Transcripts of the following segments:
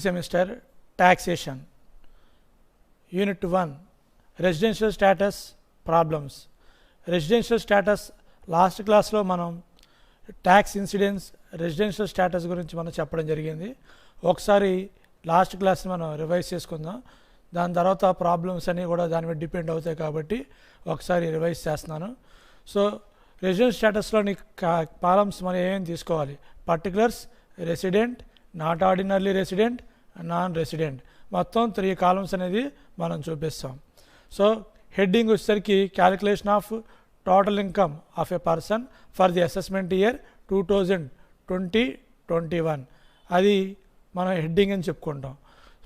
semester taxation unit 1 residential status problems. Residential status last క్లాస్లో మనం tax incidence residential status గురించి మనం చెప్పడం జరిగింది. ఒకసారి లాస్ట్ క్లాస్ని మనం రివైజ్ చేసుకుందాం. దాని తర్వాత ప్రాబ్లమ్స్ అన్నీ కూడా దాని మీద డిపెండ్ అవుతాయి కాబట్టి ఒకసారి రివైజ్ చేస్తున్నాను. సో రెసిడెన్షియల్ స్టేటస్లోని కాలమ్స్ మనం ఏమేమి తీసుకోవాలి? Particulars, resident, not ordinarily resident, non resident, మొత్తం 3 కాలమ్స్ అనేది మనం చూపిస్తాం. సో హెడ్డింగ్ వచ్చేసరికి calculation of total income of a person for the assessment year 2020-21 అది మనం హెడ్డింగ్ అని చెప్పుకుంటాం.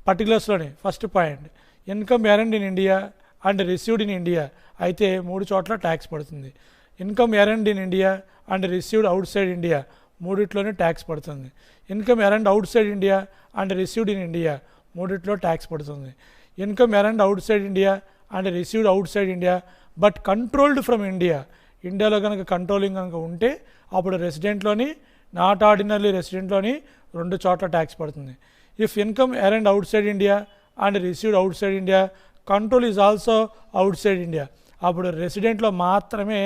పర్టికులర్స్లోని first point income earned in India and received in India అయితే 3 చోట్ల ట్యాక్స్ పడుతుంది. Income earned in India and received outside India 3 tax పడుతుంది. Income earned outside India and received in India 3 tax పడుతుంది. Income earned outside India and received outside India but controlled from India, ఇండియాలో కనుక controlling కనుక ఉంటే అప్పుడు రెసిడెంట్లోని, not ordinarily రెసిడెంట్లోని 2 చోట్ల tax పడుతుంది. If income earned outside India and received outside India control is also outside India అప్పుడు రెసిడెంట్లో మాత్రమే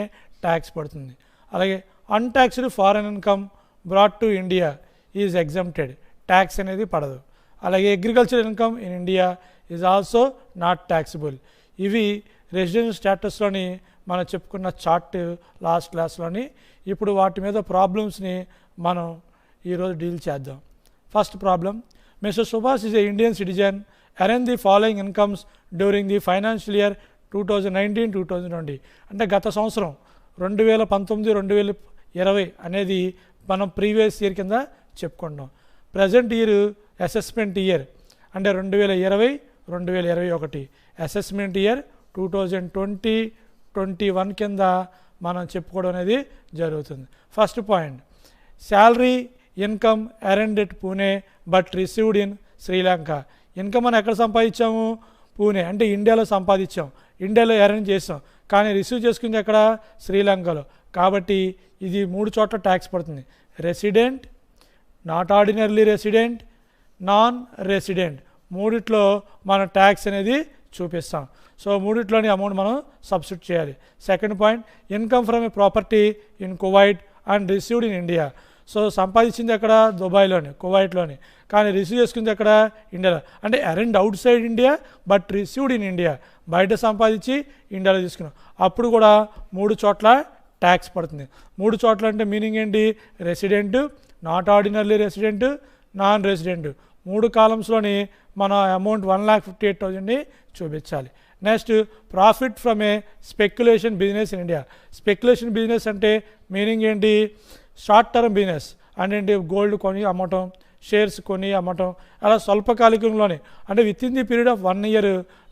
ట్యాక్స్ పడుతుంది. అలాగే untaxed foreign income brought to India is exempted, tax అనేది పడదు. అలాగే agriculture income in India is also not taxable. ఇవి residential స్టేటస్లోని మనం చెప్పుకున్న చార్ట్ లాస్ట్ క్లాస్లోని. ఇప్పుడు వాటి మీద ప్రాబ్లమ్స్ని మనం ఈరోజు డీల్ చేద్దాం. First problem, mister Subhash is a Indian citizen earn the following incomes during the financial year 2019-2020 అంటే గత సంవత్సరం 2019-2020 అనేది మనం ప్రీవియస్ ఇయర్ కింద చెప్పుకుంటాం. ప్రజెంట్ ఇయర్ అసెస్మెంట్ ఇయర్ అంటే 2020-2021 అసెస్మెంట్ ఇయర్ 2020-21 కింద మనం చెప్పుకోవడం అనేది జరుగుతుంది. First point, salary income earned at Pune but received in Sri Lanka. Income మనం ఎక్కడ సంపాదించాము? పూణే అంటే ఇండియాలో సంపాదించాం, ఇండియాలో ఎర్న్ చేసాం, కానీ రిసీవ్ చేసుకుంది ఎక్కడ? శ్రీలంకలో. కాబట్టి ఇది 3 చోట్ల ట్యాక్స్ పడుతుంది. Resident, not ordinarily resident, non resident 3 మనం ట్యాక్స్ అనేది చూపిస్తాం. సో 3లోని అమౌంట్ మనం సబ్స్టిట్యూట్ చేయాలి. Second point, income from A property in Kuwait and received in India. So సంపాదించింది ఎక్కడ? దుబాయ్లోని, కువైట్లోని, కానీ రిసీవ్ చేసుకుంది ఎక్కడ? ఇండియాలో. అంటే earned outside India but received in India, బయట సంపాదించి ఇండియాలో తీసుకున్నాం, అప్పుడు కూడా 3 చోట్ల ట్యాక్స్ పడుతుంది. 3 చోట్ల అంటే మీనింగ్ ఏంటి? Resident, not ordinarily resident, non resident 3 కాలమ్స్లోని మన అమౌంట్ 1,58,000ని చూపించాలి. Next, profit from A speculation business in India. Speculation business అంటే మీనింగ్ ఏంటి? షార్ట్ టర్మ్ బిజినెస్ అంటే ఏంటి? గోల్డ్ కొని అమ్మటం, షేర్స్ కొని అమ్మటం, అలా స్వల్పకాలికంలోనే అంటే with in the period of 1 year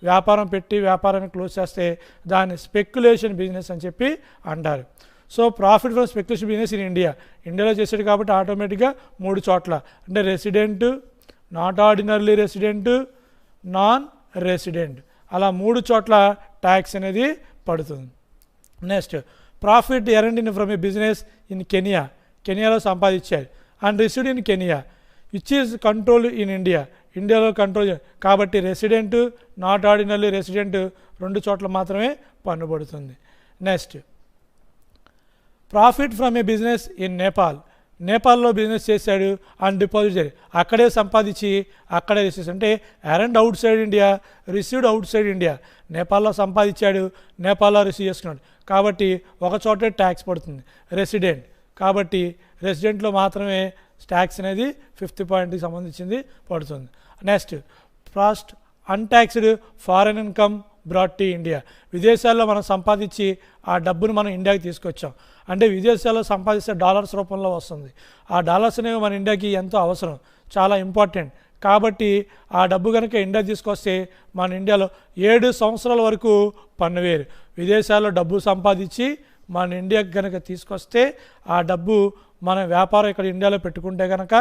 వ్యాపారం పెట్టి వ్యాపారాన్ని క్లోజ్ చేస్తే దాన్ని స్పెక్యులేషన్ బిజినెస్ అని చెప్పి అంటారు. So profit from speculation business in India, ఇండియాలో చేసాడు కాబట్టి ఆటోమేటిక్గా 3 చోట్ల అంటే resident, not ordinarily resident, non resident అలా 3 చోట్ల ట్యాక్స్ అనేది పడుతుంది. Next, profit earned in from a business in Kenya, కెనియాలో సంపాదించారు, and received in Kenya which is control in India, ఇండియాలో కంట్రోల్ కాబట్టి రెసిడెంట్, నాట్ ఆర్డినర్లీ రెసిడెంట్ 2 చోట్ల మాత్రమే పన్ను పడుతుంది. Next, profit from a business in Nepal, నేపాల్లో బిజినెస్ చేశాడు అండ్ డిపాజిట్ చేయాలి, అక్కడే సంపాదించి అక్కడే రిసీవ్ అంటే earned outside India, received outside India. నేపాల్లో సంపాదించాడు, నేపాల్లో రిసీవ్ చేసుకున్నాడు, కాబట్టి 1 చోటే ట్యాక్స్ పడుతుంది. రెసిడెంట్ కాబట్టి రెసిడెంట్లో మాత్రమే ట్యాక్స్ అనేది 5th పాయింట్కి సంబంధించింది పడుతుంది. Next, first untaxed foreign income brought to India. విదేశాల్లో మనం సంపాదించి ఆ డబ్బును మనం ఇండియాకి తీసుకొచ్చాం, అంటే విదేశాల్లో సంపాదిస్తే డాలర్స్ రూపంలో వస్తుంది. ఆ డాలర్స్ అనేవి మన ఇండియాకి ఎంతో అవసరం, చాలా ఇంపార్టెంట్. కాబట్టి ఆ డబ్బు కనుక ఇండియా తీసుకొస్తే మన ఇండియాలో 7 సంవత్సరాల వరకు పన్ను వేరు. విదేశాల్లో డబ్బు సంపాదించి మన ఇండియాకి కనుక తీసుకొస్తే ఆ డబ్బు మన వ్యాపారం ఇక్కడ ఇండియాలో పెట్టుకుంటే కనుక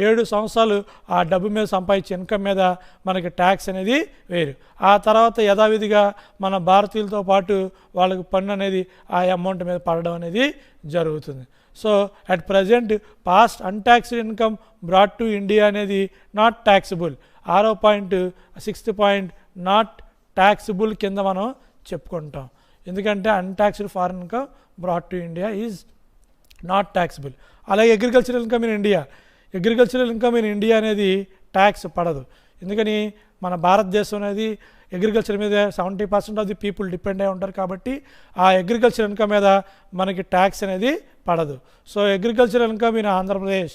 7 సంవత్సరాలు ఆ డబ్బు మీద సంపాదించే ఇన్కమ్ మీద మనకి ట్యాక్స్ అనేది వేరు. ఆ తర్వాత యథావిధిగా మన భారతీయులతో పాటు వాళ్ళకి పన్ను అనేది ఆ అమౌంట్ మీద పడడం అనేది జరుగుతుంది. So at present past untaxed income brought to India అనేది నాట్ ట్యాక్సిబుల్. 6వ point 6th point not taxable కింద మనం చెప్పుకుంటాం. ఎందుకంటే untaxed foreign income brought to India is not taxable. అలాగే agricultural income in India, agricultural income in India అనేది tax పడదు. ఎందుకని మన భారతదేశం అనేది అగ్రికల్చర్ మీద 70% ఆఫ్ ది పీపుల్ డిపెండ్ అయి ఉంటారు కాబట్టి ఆ అగ్రికల్చర్ ఇన్కమ్ మీద మనకి ట్యాక్స్ అనేది పడదు. So agricultural income in Andhra Pradesh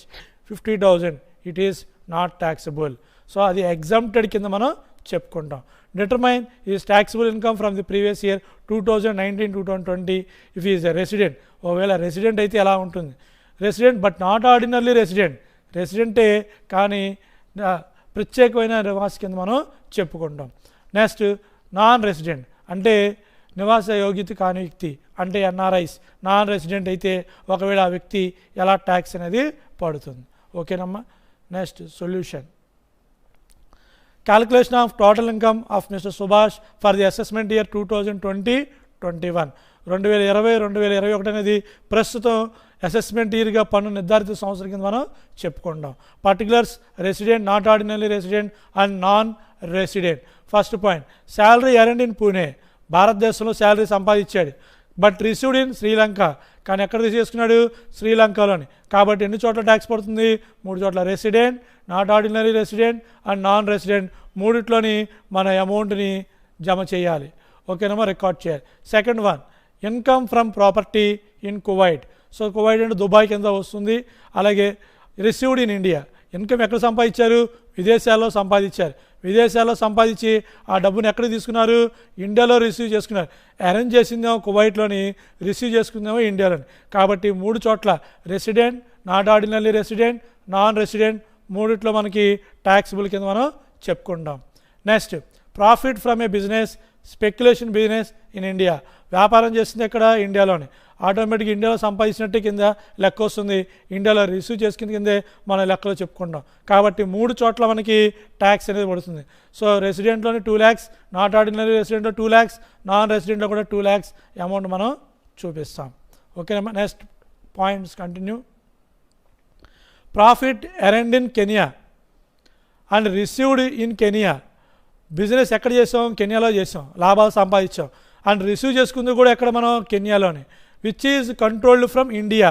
50,000 it is not taxable. So అది ఎగ్జామ్టెడ్ కింద మనం చెప్పుకుంటాం. Determine is taxable income from the previous year 2019-2020 if is a resident. ఒకవేళ రెసిడెంట్ అయితే ఎలా ఉంటుంది? Resident but not ordinary resident, రెసిడెంటే కానీ ప్రత్యేకమైన నివాసి కింద మనం చెప్పుకుంటాం. నెక్స్ట్ నాన్ రెసిడెంట్ అంటే నివాస యోగ్యత కాని వ్యక్తి అంటే ఎన్ఆర్ఐస్. నాన్ రెసిడెంట్ అయితే ఒకవేళ ఆ వ్యక్తి ఎలా ట్యాక్స్ అనేది పడుతుంది. ఓకేనమ్మా. Next solution. Calculation of total income of mister Subhash for the assessment year 2020-21. 2020-2021 అనేది ప్రస్తుతం అసెస్మెంట్ ఇయర్గా పన్ను నిర్ధారిత సంవత్సరం కింద మనం చెప్పుకుంటాం. Particulars resident, not ordinary resident and non resident. First point salary earned in Pune, భారతదేశంలో శాలరీ సంపాదించాడు బట్ రిసీవ్డ్ ఇన్ శ్రీలంక. కానీ ఎక్కడ రిసీవ్ చేసుకున్నాడు? శ్రీలంకలోని. కాబట్టి ఎన్ని చోట్ల ట్యాక్స్ పడుతుంది? 3 చోట్ల. Resident, not ordinary resident and non resident మూడిట్లోని మన అమౌంట్ని జమ చేయాలి. ఓకేనమ్మా, రికార్డ్ చేయాలి. Second one income from property in Kuwait. So Kuwait అంటే దుబాయ్ కింద వస్తుంది. అలాగే రిసీవ్డ్ ఇన్ ఇండియా, ఇన్కమ్ ఎక్కడ సంపాదించారు? విదేశాల్లో సంపాదించారు. విదేశాల్లో సంపాదించి ఆ డబ్బుని ఎక్కడ తీసుకున్నారు? ఇండియాలో రిసీవ్ చేసుకున్నారు. అరేంజ్ చేసిందేమో కువైట్లోని, రిసీవ్ చేసుకుందేమో ఇండియాలోని. కాబట్టి 3 చోట్ల resident, not ordinary resident, non resident మూడిట్లో మనకి ట్యాక్సిబుల్ కింద మనం చెప్పుకుంటాం. Next profit from a business, speculation business in India. వ్యాపారం చేస్తుంది ఎక్కడ? ఇండియాలోని. ఆటోమేటిక్గా ఇండియాలో సంపాదించినట్టే కింద లెక్క వస్తుంది. ఇండియాలో రిసీవ్ చేసుకున్న కిందే మన లెక్కలో చెప్పుకుంటాం. కాబట్టి 3 చోట్ల మనకి ట్యాక్స్ అనేది పడుతుంది. సో రెసిడెంట్లోని 2 lakhs, నాట్ ఆర్డినరీ రెసిడెంట్లో 2 lakhs, నాన్ రెసిడెంట్లో కూడా 2 lakhs అమౌంట్ మనం చూపిస్తాం. ఓకేనమ్మా. Next points continue. Profit earned in Kenya and received in Kenya. Business ఎక్కడ చేసాం? కెనియాలో చేసాం, లాభాలు సంపాదించాం. అండ్ రిసీవ్ చేసుకుంది కూడా ఎక్కడ? మనం కెనియాలోని. Which is controlled from India.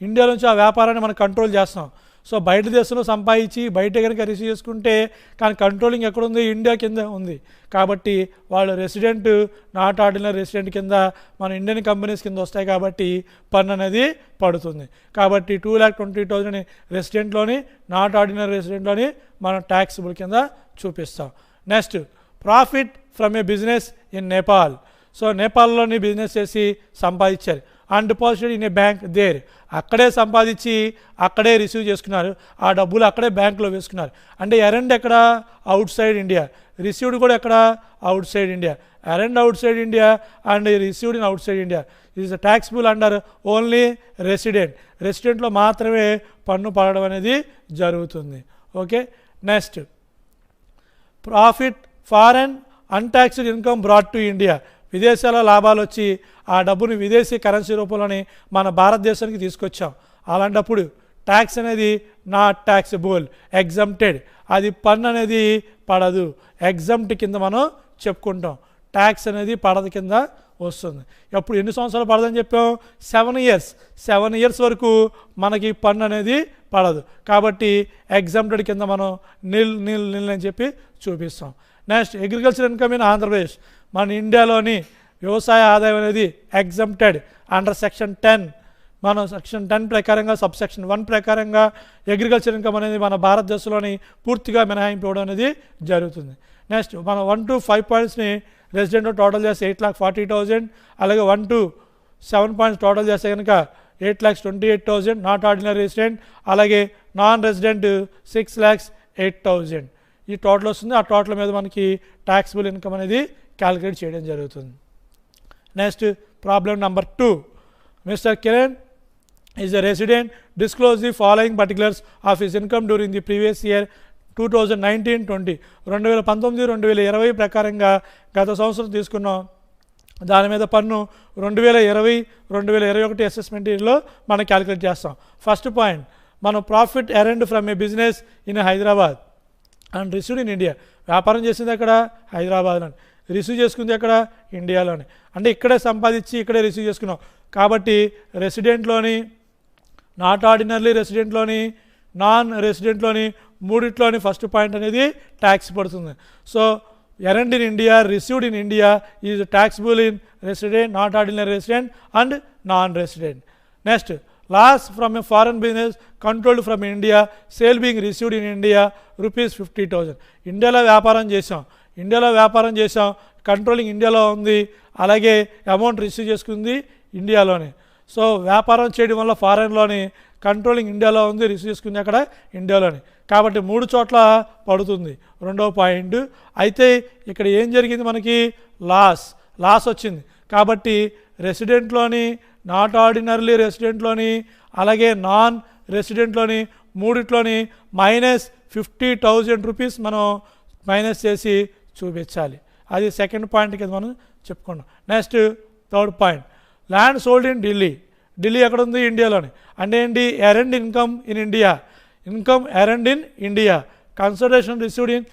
India నుంచి ఆ వ్యాపారాన్ని మనం కంట్రోల్ చేస్తాం. సో బయట దేశంలో సంపాదించి బయట కనుక రిసీవ్ చేసుకుంటే కానీ కంట్రోలింగ్ ఎక్కడుంది? ఇండియా కింద ఉంది. కాబట్టి వాళ్ళు రెసిడెంట్, నాట్ ఆర్డినరీ రెసిడెంట్ కింద మన ఇండియన్ కంపెనీస్ కింద వస్తాయి కాబట్టి పన్ను అనేది పడుతుంది. కాబట్టి 2,20,000 రెసిడెంట్లోని, నాట్ ఆర్డినరీ రెసిడెంట్లోని మనం ట్యాక్సిబుల్ కింద చూపిస్తాం. Next profit from a business in Nepal. So నేపాల్లోని బిజినెస్ చేసి సంపాదించారు. And deposited in a bank there. అక్కడే సంపాదించి అక్కడే రిసీవ్ చేసుకున్నారు. ఆ డబ్బులు అక్కడే బ్యాంకులో వేసుకున్నారు. అంటే ఎర్న్డ్ ఎక్కడ? Outside India. రిసీవ్డ్ కూడా ఎక్కడ? Outside India. Earned outside India and received in outside India. Is taxable under only resident. రెసిడెంట్లో మాత్రమే పన్ను పడడం అనేది జరుగుతుంది. Okay. Next profit foreign untaxed income brought to India. విదేశాల లాభాలు వచ్చి ఆ డబ్బుని విదేశీ కరెన్సీ రూపంలోని మన భారతదేశానికి తీసుకొచ్చాం. అలాంటప్పుడు ట్యాక్స్ అనేది నాట్ ట్యాక్సిబుల్, ఎగ్జంప్టెడ్. అది పన్ను అనేది పడదు, ఎగ్జంప్ట్ కింద మనం చెప్పుకుంటాం. ట్యాక్స్ అనేది పడదు కింద వస్తుంది. ఎప్పుడు ఎన్ని సంవత్సరాలు పడదని చెప్పాం? 7 years. 7 years వరకు మనకి పన్ను అనేది పడదు. కాబట్టి ఎగ్జంప్టెడ్ కింద మనం నిల్ నిల్ నిల్ అని చెప్పి చూపిస్తాం. Next agriculture income in Andhra Pradesh. మన ఇండియాలోని వ్యవసాయ ఆదాయం అనేది ఎగ్జంప్టెడ్ అండర్ సెక్షన్ 10. మనం సెక్షన్ 10 ప్రకారంగా సబ్సెక్షన్ 1 ప్రకారంగా అగ్రికల్చర్ ఇన్కమ్ అనేది మన భారతదేశంలోని పూర్తిగా మినహాయింపు ఇవ్వడం అనేది జరుగుతుంది. నెక్స్ట్ మనం 1 to 5 పాయింట్స్ని రెసిడెంట్ టోటల్ చేస్తే 8,40,000. అలాగే 1 to 7 పాయింట్స్ టోటల్ చేస్తే కనుక 8,28,000 నాట్ ఆర్డినరీ రెసిడెంట్. అలాగే నాన్ రెసిడెంట్ 6,08,000. ఈ టోటల్ వస్తుంది. ఆ టోటల్ మీద మనకి ట్యాక్సిబుల్ ఇన్కమ్ అనేది క్యాలిక్యులేట్ చేయడం జరుగుతుంది. Next problem number 2. Mister Kiran is a resident. Disclose the following particulars of his income during the previous year 2019-20. 2019-2020 ప్రకారంగా గత సంవత్సరం తీసుకున్నాం దాని మీద పన్ను 2020 2021 అసెస్మెంట్ ఇయర్లో మనం క్యాలిక్యులేట్ చేస్తాం. ఫస్ట్ పాయింట్, మనం profit earned from a business in Hyderabad and received in India. వ్యాపారం చేసింది ఎక్కడ? హైదరాబాద్లోని. రిసీవ్ చేసుకుంది ఎక్కడ? ఇండియాలోని. అంటే ఇక్కడే సంపాదించి ఇక్కడే రిసీవ్ చేసుకున్నాం కాబట్టి రెసిడెంట్లోని, నాట్ ఆర్డినరీ రెసిడెంట్లోని, నాన్ రెసిడెంట్లోని మూడిట్లోని ఫస్ట్ పాయింట్ అనేది ట్యాక్స్ పడుతుంది. So earned in India, received in India is taxable in resident, not ordinary resident and non resident. Next, loss from a foreign business controlled from India, sale being received in India ₹50,000. ఇండియాలో వ్యాపారం చేసాం, controlling ఇండియాలో ఉంది, అలాగే amount receive చేసుకుంది ఇండియాలోనే. So వ్యాపారం చేయడం వల్ల ఫారెన్లోని, కంట్రోలింగ్ ఇండియాలో ఉంది, రిసీవ్ చేసుకుంది అక్కడ ఇండియాలోని. కాబట్టి 3 చోట్ల పడుతుంది. రెండవ పాయింట్. అయితే ఇక్కడ ఏం జరిగింది? మనకి లాస్ వచ్చింది కాబట్టి రెసిడెంట్లోని, నాట్ ఆర్డినరీ రెసిడెంట్లోని, అలాగే నాన్ రెసిడెంట్లోని మూడిట్లోని -50,000 మనం మైనస్ చేసి చూపించాలి. అది సెకండ్ పాయింట్ కింద మనం చెప్పుకున్నాం. Next third point, land sold in Delhi ఎక్కడ ఉంది? ఇండియాలోని. అంటే ఏంటి? Earned income earned in India, consideration received in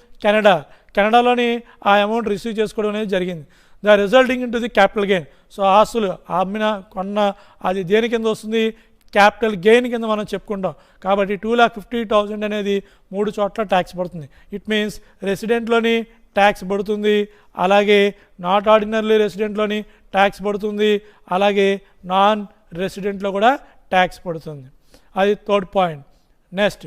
కెనడాలోని ఆ అమౌంట్ రిసీవ్ చేసుకోవడం అనేది జరిగింది. The resulting in to the capital gain. So ఆస్తులు కొన్న అది దేని కింద వస్తుంది? క్యాపిటల్ గెయిన్ కింద మనం చెప్పుకుంటాం. కాబట్టి 2,50,000 అనేది 3 చోట్ల ట్యాక్స్ పడుతుంది. ఇట్ మీన్స్ రెసిడెంట్లోని ట్యాక్స్ పడుతుంది, అలాగే నాట్ ఆర్డినరీ రెసిడెంట్లోని ట్యాక్స్ పడుతుంది, అలాగే నాన్ రెసిడెంట్లో కూడా ట్యాక్స్ పడుతుంది. అది third point. Next,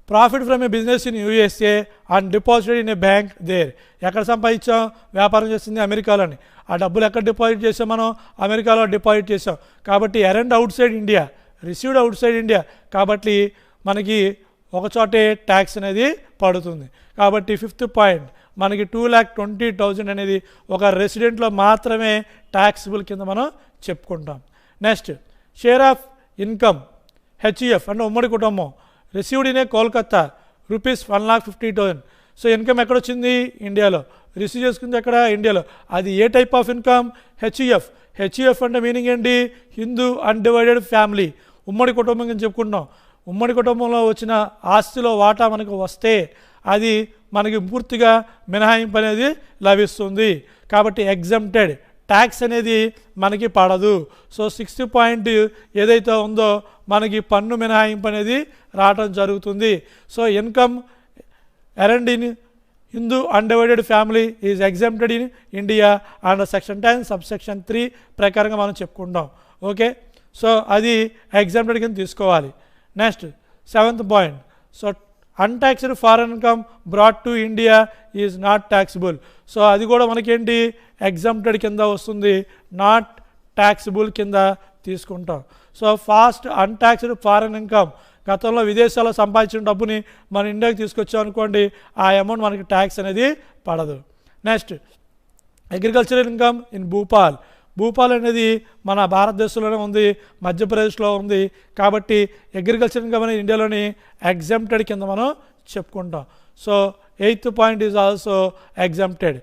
profit from a business in USA and deposited in a bank there. ఎక్కడ సంపాదించాం? వ్యాపారం చేసింది అమెరికాలోని. ఆ డబ్బులు ఎక్కడ డిపాజిట్ చేసాం? మనం అమెరికాలో డిపాజిట్ చేసాం. కాబట్టి earned outside India, received outside India, కాబట్టి మనకి ఒక చోటే ట్యాక్స్ అనేది పడుతుంది. కాబట్టి ఫిఫ్త్ పాయింట్, మనకి 2,20,000 అనేది ఒక రెసిడెంట్లో మాత్రమే ట్యాక్సిబుల్ కింద మనం చెప్పుకుంటాం. Next, share of income HUF అంటే ఉమ్మడి కుటుంబం, received in a Kolkata ₹1,50,000. So income ఎక్కడొచ్చింది? ఇండియాలో. రిసీవ్ చేసుకుంది ఎక్కడ? ఇండియాలో. అది ఏ టైప్ ఆఫ్ ఇన్కమ్? HUF అంటే మీనింగ్ ఏంటి? హిందూ అన్డివైడెడ్ ఫ్యామిలీ, ఉమ్మడి కుటుంబం కింద చెప్పుకుంటున్నాం. ఉమ్మడి కుటుంబంలో వచ్చిన ఆస్తిలో వాటా మనకు వస్తే అది మనకి పూర్తిగా మినహాయింపు అనేది లభిస్తుంది. కాబట్టి ఎగ్జంప్టెడ్, ట్యాక్స్ అనేది మనకి పడదు. సో 6th పాయింట్ ఏదైతే ఉందో మనకి పన్ను మినహాయింపు అనేది రావటం జరుగుతుంది. So income earned in Hindu undivided family is exempted in India under section 10 subsection 3 ప్రకారంగా మనం చెప్పుకుంటాం. ఓకే, సో అది ఎగ్జంప్టెడ్ కింద తీసుకోవాలి. Next 7th point, so untaxed foreign income brought to India is not taxable. So అది కూడా మనకేంటి? ఎగ్జంప్టెడ్ కింద వస్తుంది, నాట్ ట్యాక్సిబుల్ కింద తీసుకుంటాం. సో ఫాస్ట్ అన్టాక్స్డ్ ఫారెన్ ఇన్కమ్, గతంలో విదేశాల్లో సంపాదించిన డబ్బుని మన ఇండియాకి తీసుకొచ్చాం అనుకోండి, ఆ అమౌంట్ మనకి ట్యాక్స్ అనేది పడదు. Next, agricultural income in Bhupal అనేది మన భారతదేశంలోనే ఉంది, మధ్యప్రదేశ్లో ఉంది. కాబట్టి అగ్రికల్చర్ ఇన్కమ్ అనేది ఇండియాలోని ఎగ్జంప్టెడ్ కింద మనం చెప్పుకుంటాం. So 8th point is also exempted.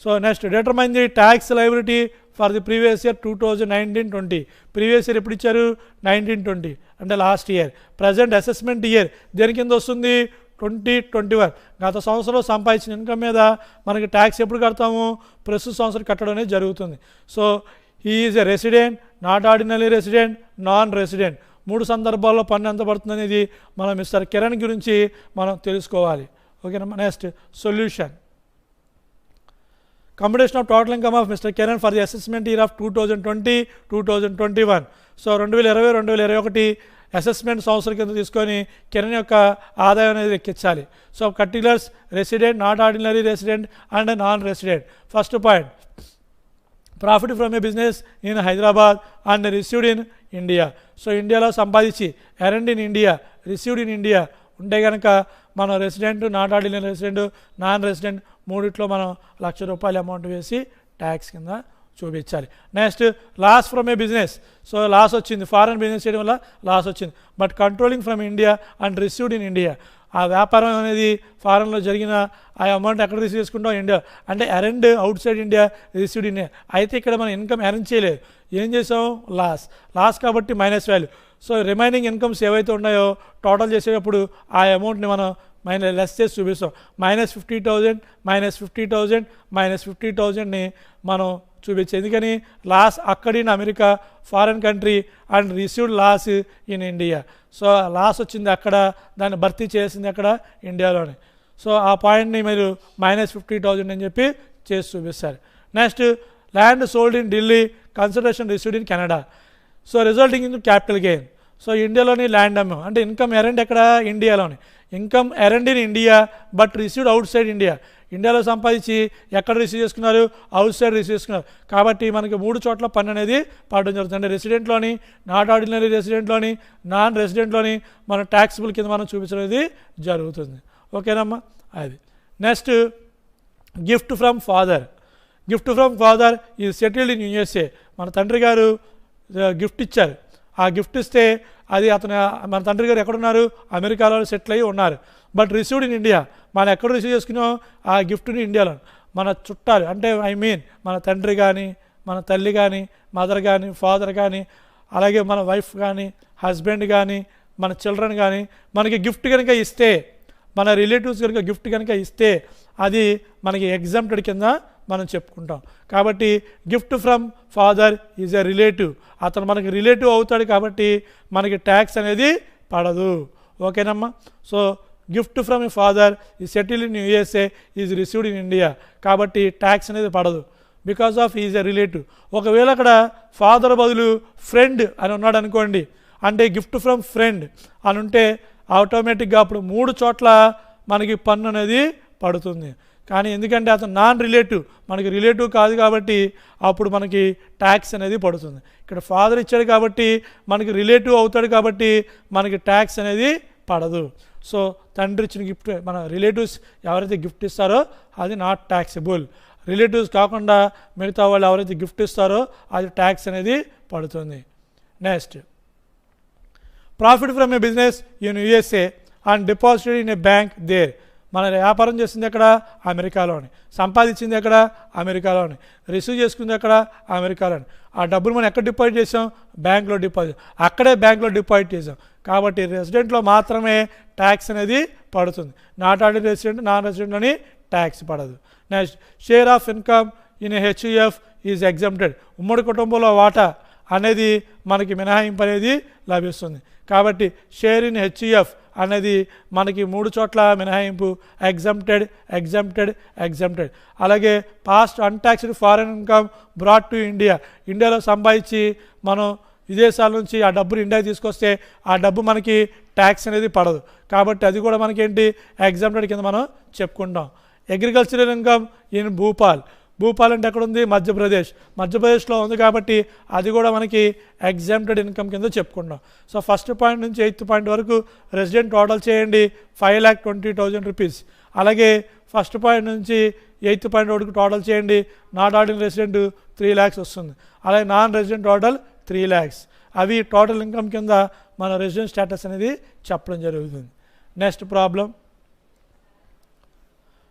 So next, determine the tax liability for the previous year 2019-20. Previous year ఎప్పుడు ఇచ్చారు? 19-20 అంటే last year. Present assessment year దేని కింద వస్తుంది? 2021. గత సంవత్సరం సంపాదించిన ఇన్కమ్ మీద మనకి ట్యాక్స్ ఎప్పుడు కడతాము? ప్రస్తుత సంవత్సరం కట్టడం అనేది జరుగుతుంది. So he is a resident, not ordinary resident, non resident. 3 సందర్భాల్లో పన్ను ఎంత పడుతుంది అనేది మనం మిస్టర్ కిరణ్ గురించి మనం తెలుసుకోవాలి. ఓకేనా. Next, solution. Computation of total income of mister Kiran for the assessment year of 2020-2021. So 2020-2021 assessment సంవత్సరం కింద తీసుకొని కిరణ్ యొక్క ఆదాయం అనేది లెక్కించాలి. So particulars resident, not ordinary resident and non resident. First point, profit from a business in Hyderabad and received in India. So ఇండియాలో సంపాదించి earned in India, received in India ఉంటే కనుక మనం resident, not ordinary resident, non resident మూడిట్లో మనం ₹1,00,000 amount వేసి tax కింద చూపించాలి. Next loss from a business. So loss వచ్చింది, ఫారెన్ బిజినెస్ చేయడం వల్ల లాస్ వచ్చింది, but controlling from India and received in India. ఆ వ్యాపారం అనేది ఫారెన్లో జరిగిన ఆ అమౌంట్ ఎక్కడ రిసీవ్ చేసుకుంటాం, ఇండియా. అంటే earned outside India, received India. అయితే ఇక్కడ మనం ఇన్కమ్ అరేంజ్ చేయలేదు, ఏం చేసాం, లాస్ కాబట్టి minus value. So remaining incomes ఏవైతే ఉన్నాయో టోటల్ చేసేటప్పుడు ఆ అమౌంట్ని మనం లెస్ చేసి చూపిస్తాం. -50,000 -50,000 -50,000ని మనం చూపించాం. ఎందుకని, లాస్ అక్కడ in America, foreign country, and received loss in India. So loss వచ్చింది అక్కడ, దాన్ని భర్తీ చేసింది అక్కడ ఇండియాలోనే. సో ఆ పాయింట్ని మీరు -50,000 అని చెప్పి చేసి చూపిస్తారు. Next land sold in Delhi, consideration received in Canada. So resulting in capital gain. So ఇండియాలోని ల్యాండ్ అమ్మాం, అంటే ఇన్కమ్ ఎరెండ్ ఎక్కడ, ఇండియాలోని. Income earned in India but received outside India. ఇండియాలో సంపాదించి ఎక్కడ రిసీవ్ చేసుకున్నారు, అవుట్ సైడ్ రిసీవ్ చేసుకున్నారు. కాబట్టి మనకి 3 చోట్ల పన్ను అనేది పడడం జరుగుతుంది. అంటే రెసిడెంట్లోని, నాట్ ఆర్డినరీ రెసిడెంట్లోని, నాన్ రెసిడెంట్లోని మన ట్యాక్సిబుల్ కింద మనం చూపించడం జరుగుతుంది. ఓకేనమ్మా, అది. Next gift from father. Gift from father is settled in USA. మన తండ్రి గారు గిఫ్ట్ ఇచ్చారు. ఆ గిఫ్ట్ ఇస్తే అది మన తండ్రి గారు ఎక్కడున్నారు, అమెరికాలో సెటిల్ అయ్యి ఉన్నారు, బట్ రిసీవ్డ్ ఇన్ ఇండియా. మనం ఎక్కడ రిసీవ్ చేసుకున్నాం ఆ గిఫ్ట్ని, ఇండియాలో. మన చుట్టాలు అంటే మన తండ్రి కానీ, మన తల్లి కానీ, మదర్ కానీ, ఫాదర్ కానీ, అలాగే మన వైఫ్ కానీ, హస్బెండ్ కానీ, మన చిల్డ్రన్ కానీ మనకి గిఫ్ట్ కనుక ఇస్తే, మన రిలేటివ్స్ కనుక గిఫ్ట్ కనుక ఇస్తే అది మనకి ఎగ్జామ్టెడ్ కింద మనం చెప్పుకుంటాం. కాబట్టి gift from father is a relative. అతను మనకి రిలేటివ్ అవుతాడు కాబట్టి మనకి ట్యాక్స్ అనేది పడదు. ఓకేనమ్మా. So gift from a father ఈ settle in USA is received in India. కాబట్టి ట్యాక్స్ అనేది పడదు because of is a relative. ఒకవేళ అక్కడ ఫాదర్ బదులు ఫ్రెండ్ అని ఉన్నాడు అనుకోండి, అంటే గిఫ్ట్ ఫ్రమ్ ఫ్రెండ్ అని ఉంటే ఆటోమేటిక్గా అప్పుడు 3 చోట్ల మనకి పన్ను అనేది పడుతుంది. కానీ ఎందుకంటే అతను నాన్ రిలేటివ్, మనకి రిలేటివ్ కాదు కాబట్టి అప్పుడు మనకి ట్యాక్స్ అనేది పడుతుంది. ఇక్కడ ఫాదర్ ఇచ్చాడు కాబట్టి మనకి రిలేటివ్ అవుతాడు కాబట్టి మనకి ట్యాక్స్ అనేది పడదు. సో తండ్రి ఇచ్చిన గిఫ్ట్ మన రిలేటివ్స్ ఎవరైతే గిఫ్ట్ ఇస్తారో అది నాట్ ట్యాక్సిబుల్. రిలేటివ్స్ కాకుండా మిగతా వాళ్ళు ఎవరైతే గిఫ్ట్ ఇస్తారో అది ట్యాక్స్ అనేది పడుతుంది. Next profit from a business in USA and deposited in a bank there. మన వ్యాపారం చేసింది ఎక్కడ, అమెరికాలోని. సంపాదించింది ఎక్కడ, అమెరికాలోని. రిసీవ్ చేసుకుంది ఎక్కడ, అమెరికాలోని. ఆ డబ్బులు మనం ఎక్కడ డిపాజిట్ చేసాం, బ్యాంక్లో డిపాజిట్, అక్కడే బ్యాంక్లో డిపాజిట్ చేసాం. కాబట్టి రెసిడెంట్లో మాత్రమే ట్యాక్స్ అనేది పడుతుంది. నాట్ ఆర్డినరీ రెసిడెంట్, నాన్ రెసిడెంట్లోని ట్యాక్స్ పడదు. Next share of income in HUF is exempted. ఉమ్మడి కుటుంబంలో వాటా అనేది మనకి మినహాయింపు అనేది లభిస్తుంది. కాబట్టి షేర్ ఇన్ హెచ్యుఎఫ్ అనేది మనకి 3 చోట్ల మినహాయింపు, ఎగ్జామ్టెడ్, ఎగ్జామ్టెడ్, ఎగ్జామ్టెడ్. అలాగే past untaxed foreign income brought to India. ఇండియాలో సంపాదించి మనం విదేశాల నుంచి ఆ డబ్బులు ఇండియాకి తీసుకొస్తే ఆ డబ్బు మనకి ట్యాక్స్ అనేది పడదు. కాబట్టి అది కూడా మనకేంటి, ఎగ్జామ్టెడ్ కింద మనం చెప్పుకుంటాం. Agricultural income in Bhupal. Bhupal అంటే ఎక్కడ ఉంది, మధ్యప్రదేశ్. మధ్యప్రదేశ్లో ఉంది కాబట్టి అది కూడా మనకి ఎగ్జామ్టెడ్ ఇన్కమ్ కింద చెప్పుకుంటాం. సో ఫస్ట్ పాయింట్ నుంచి 8th పాయింట్ వరకు రెసిడెంట్ టోటల్ చేయండి 5,20,000 రూపీస్. అలాగే ఫస్ట్ పాయింట్ నుంచి 8th పాయింట్ వరకు టోటల్ చేయండి. నాట్ ఆర్డినరీ రెసిడెంట్ 3 lakhs వస్తుంది. అలాగే నాన్ రెసిడెంట్ టోటల్ 3 lakhs. అవి టోటల్ ఇన్కమ్ కింద మన రెసిడెంట్ స్టేటస్ అనేది చెప్పడం జరుగుతుంది. Next problem.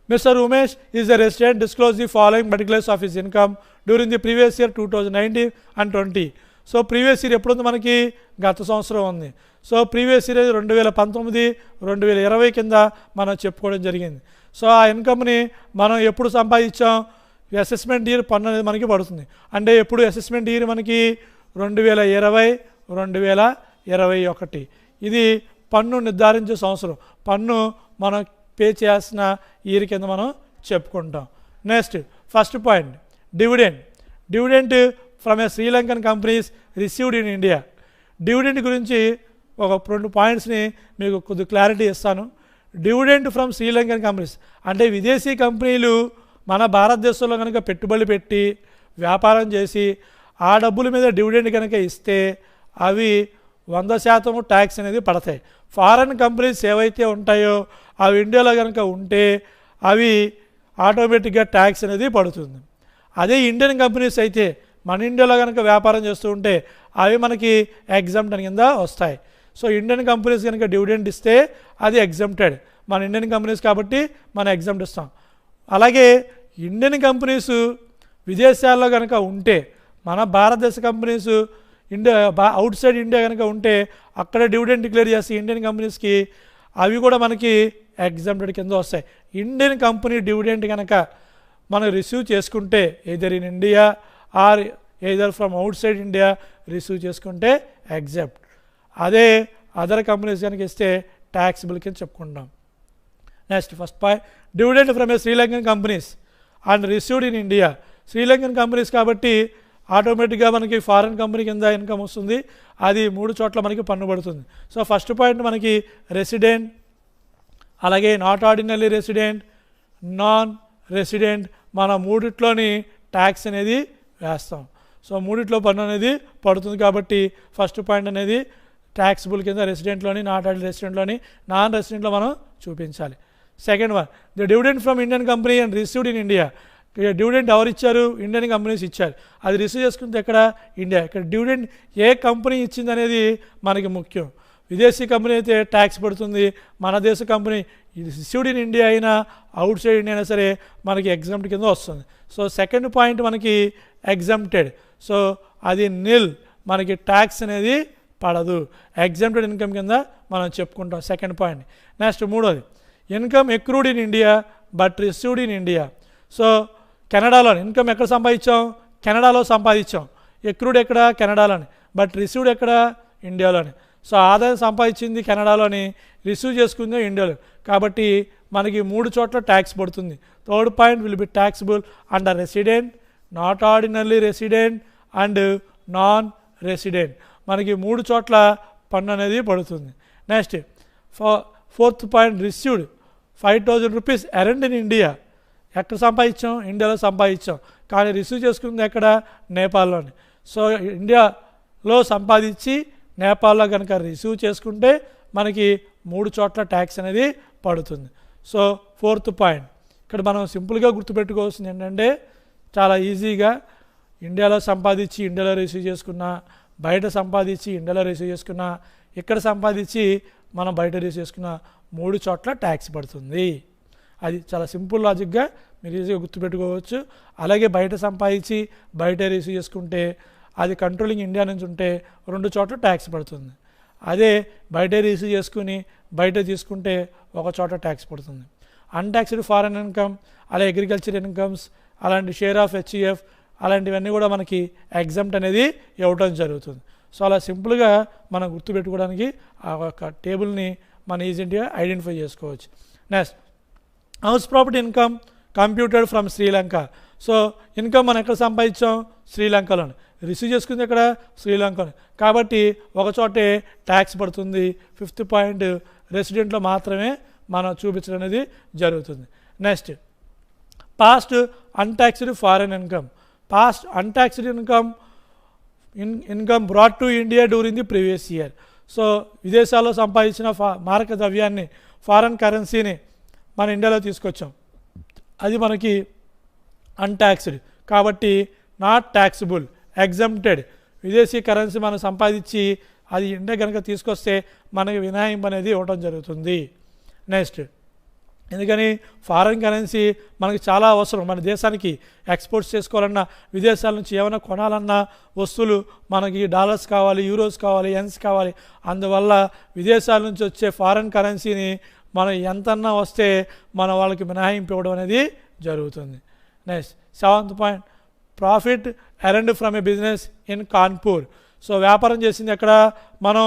Mr. Umesh is a resident. Disclose the following particulars of his income during the previous year 2019 and 20. So previous year ఎప్పుడు ఉంది మనకి, గత సంవత్సరం ఉంది. సో ప్రీవియస్ ఇయర్ 2019, 2020 కింద మనం చెప్పుకోవడం జరిగింది. సో ఆ ఇన్కమ్ని మనం ఎప్పుడు సంపాదించాం, అసెస్మెంట్ ఇయర్ పన్ను అనేది మనకి పడుతుంది. అంటే ఎప్పుడు అసెస్మెంట్ ఇయర్ మనకి 2020, 2021. ఇది పన్ను నిర్ధారించే సంవత్సరం. పన్ను మనం పే చేయాల్సిన ఇయర్ కింద మనం చెప్పుకుంటాం. Next first point dividend. Dividend from a Sri Lankan companies received in India. Dividend గురించి ఒక 2 పాయింట్స్ని మీకు కొద్ది క్లారిటీ ఇస్తాను. డివిడెంట్ ఫ్రమ్ శ్రీలంకన్ కంపెనీస్ అంటే విదేశీ కంపెనీలు మన భారతదేశంలో కనుక పెట్టుబడి పెట్టి వ్యాపారం చేసి ఆ డబ్బుల మీద డివిడెండ్ కనుక ఇస్తే అవి 100% ట్యాక్స్ అనేది పడతాయి. ఫారెన్ కంపెనీస్ ఏవైతే ఉంటాయో అవి ఇండియాలో కనుక ఉంటే అవి ఆటోమేటిక్గా ట్యాక్స్ అనేది పడుతుంది. అదే ఇండియన్ కంపెనీస్ అయితే మన ఇండియాలో కనుక వ్యాపారం చేస్తూ ఉంటే అవి మనకి ఎగ్జామ్షన్ కింద వస్తాయి. సో ఇండియన్ కంపెనీస్ కనుక డివిడెండ్ ఇస్తే అది ఎగ్జామ్టెడ్, మన ఇండియన్ కంపెనీస్ కాబట్టి మనం ఎగ్జామ్ట్ ఇస్తాం. అలాగే ఇండియన్ కంపెనీస్ విదేశాల్లో కనుక ఉంటే, మన భారతదేశ companies India outside India కనుక ఉంటే అక్కడ డివిడెండ్ డిక్లేర్ చేసి ఇండియన్ కంపెనీస్కి అవి కూడా మనకి ఎగ్జామ్టెడ్ కింద వస్తాయి. ఇండియన్ కంపెనీ డివిడెండ్ కనుక మనం రిసీవ్ చేసుకుంటే either in India or either from outside India receive చేసుకుంటే ఎగ్జామ్ట్. అదే అదర్ కంపెనీస్ కనుక ఇస్తే ట్యాక్సిబుల్ కింద చెప్పుకుంటాం. Next first point, dividend from a Sri Lankan companies and received in India. Sri Lankan companies కాబట్టి ఆటోమేటిక్గా మనకి ఫారెన్ కంపెనీ కింద ఇన్కమ్ వస్తుంది, అది 3 చోట్ల మనకి పన్ను పడుతుంది. సో ఫస్ట్ పాయింట్ మనకి రెసిడెంట్, అలాగే not ordinary resident, non resident, మన మూడిట్లోని ట్యాక్స్ అనేది వేస్తాం. సో మూడిట్లో పన్ను అనేది పడుతుంది కాబట్టి ఫస్ట్ పాయింట్ అనేది ట్యాక్సిబుల్ కింద రెసిడెంట్లోని, నాట్ ఆర్డినరీ రెసిడెంట్లోని, నాన్ రెసిడెంట్లో మనం చూపించాలి. Second one, the dividend from Indian company and received in India. Dividend ఎవరు ఇచ్చారు? ఇండియన్ కంపెనీస్ ఇచ్చారు, అది రిసీవ్ చేసుకుంటే ఎక్కడ? ఇండియా. ఇక్కడ డివిడెండ్ ఏ కంపెనీ ఇచ్చింది అనేది మనకి ముఖ్యం. విదేశీ కంపెనీ అయితే ట్యాక్స్ పడుతుంది, మన దేశ కంపెనీ రిసీవ్డ్ ఇన్ ఇండియా అయినా అవుట్ సైడ్ ఇండియా అయినా సరే మనకి ఎగ్జామ్ట్ కింద వస్తుంది. సో సెకండ్ పాయింట్ మనకి ఎగ్జామ్టెడ్, సో అది నిల్, మనకి ట్యాక్స్ అనేది పడదు, ఎగ్జామ్టెడ్ ఇన్కమ్ కింద మనం చెప్పుకుంటాం సెకండ్ పాయింట్. నెక్స్ట్ మూడోది, income accrued in India but received in India. So కెనడాలో ఇన్కమ్ ఎక్కడ సంపాదించాం? కెనడాలో సంపాదించాం. ఎక్రూడ్ ఎక్కడ? కెనడాలోని. బట్ రిసీవ్డ్ ఎక్కడ? ఇండియాలోని. సో ఆదాయం సంపాదించింది కెనడాలోని, రిసీవ్ చేసుకుంది ఇండియాలో, కాబట్టి మనకి 3 చోట్ల ట్యాక్స్ పడుతుంది. Third point will be taxable under resident, not ordinary resident and non resident. మనకి 3 చోట్ల పన్ను అనేది పడుతుంది. Next fourth point, received 5,000 rupees earned in India. ఎక్కడ సంపాదించాం? ఇండియాలో సంపాదించాం, కానీ రిసీవ్ చేసుకుంది ఎక్కడ? నేపాల్లోని. సో ఇండియాలో సంపాదించి నేపాల్లో కనుక రిసీవ్ చేసుకుంటే మనకి 3 చోట్ల ట్యాక్స్ అనేది పడుతుంది. సో ఫోర్త్ పాయింట్ ఇక్కడ మనం సింపుల్గా గుర్తుపెట్టుకోవాల్సింది ఏంటంటే, చాలా ఈజీగా ఇండియాలో సంపాదించి ఇండియాలో రిసీవ్ చేసుకున్నా, బయట సంపాదించి ఇండియాలో రిసీవ్ చేసుకున్నా, ఇక్కడ సంపాదించి మనం బయట రిసీవ్ చేసుకున్న 3 చోట్ల ట్యాక్స్ పడుతుంది. అది చాలా సింపుల్ లాజిక్గా మీరు ఈజీగా గుర్తుపెట్టుకోవచ్చు. అలాగే బయట సంపాదించి బయట రిసీవ్ చేసుకుంటే అది కంట్రోలింగ్ ఇండియా నుంచి ఉంటే 2 చోట్ల ట్యాక్స్ పడుతుంది. అదే బయట రిసీవ్ చేసుకుని బయట తీసుకుంటే 1 చోట ట్యాక్స్ పడుతుంది. అన్టాక్స్డ్ ఫారెన్ ఇన్కమ్, అలాగే అగ్రికల్చర్ ఇన్కమ్స్, అలాంటి షేర్ ఆఫ్ హెచ్ఈఎఫ్, అలాంటివన్నీ కూడా మనకి ఎగ్జామ్ట్ అనేది ఇవ్వటం జరుగుతుంది. సో అలా సింపుల్గా మనం గుర్తుపెట్టుకోవడానికి ఆ ఒక టేబుల్ని మనం ఈజీగా ఐడెంటిఫై చేసుకోవచ్చు. Next, house property income computed from Sri Lanka. So income మనం ఎక్కడ సంపాదించాం? శ్రీలంకలోని. రిసీవ్ చేసుకుంది ఎక్కడ? శ్రీలంకలోని. కాబట్టి 1 చోటే ట్యాక్స్ పడుతుంది. ఫిఫ్త్ పాయింట్, రెసిడెంట్లో మాత్రమే మనం చూపించడం అనేది జరుగుతుంది. Next, past untaxed foreign income. Past untaxed income brought to India during the previous year. So విదేశాల్లో సంపాదించిన మారక ద్రవ్యాన్ని, ఫారెన్ కరెన్సీని మన ఇండియాలో తీసుకొచ్చాం, అది మనకి అన్టాక్స్డ్ కాబట్టి నాట్ ట్యాక్సిబుల్, ఎగ్జామ్టెడ్. విదేశీ కరెన్సీ మనం సంపాదించి అది ఇండియా కనుక తీసుకొస్తే మనకి వినాయింపు అనేది ఇవ్వడం జరుగుతుంది. నెక్స్ట్, ఎందుకని? ఫారెన్ కరెన్సీ మనకి చాలా అవసరం. మన దేశానికి ఎక్స్పోర్ట్స్ చేసుకోవాలన్నా, విదేశాల నుంచి ఏమైనా కొనాలన్నా వస్తువులు మనకి డాలర్స్ కావాలి, యూరోస్ కావాలి, యెన్స్ కావాలి. అందువల్ల విదేశాల నుంచి వచ్చే ఫారెన్ కరెన్సీని మనం ఎంతన్నా వస్తే మన వాళ్ళకి మినహాయింపు ఇవ్వడం అనేది జరుగుతుంది. Next, seventh point, profit earned from a business in Kanpur. So వ్యాపారం చేసింది ఎక్కడ? మనం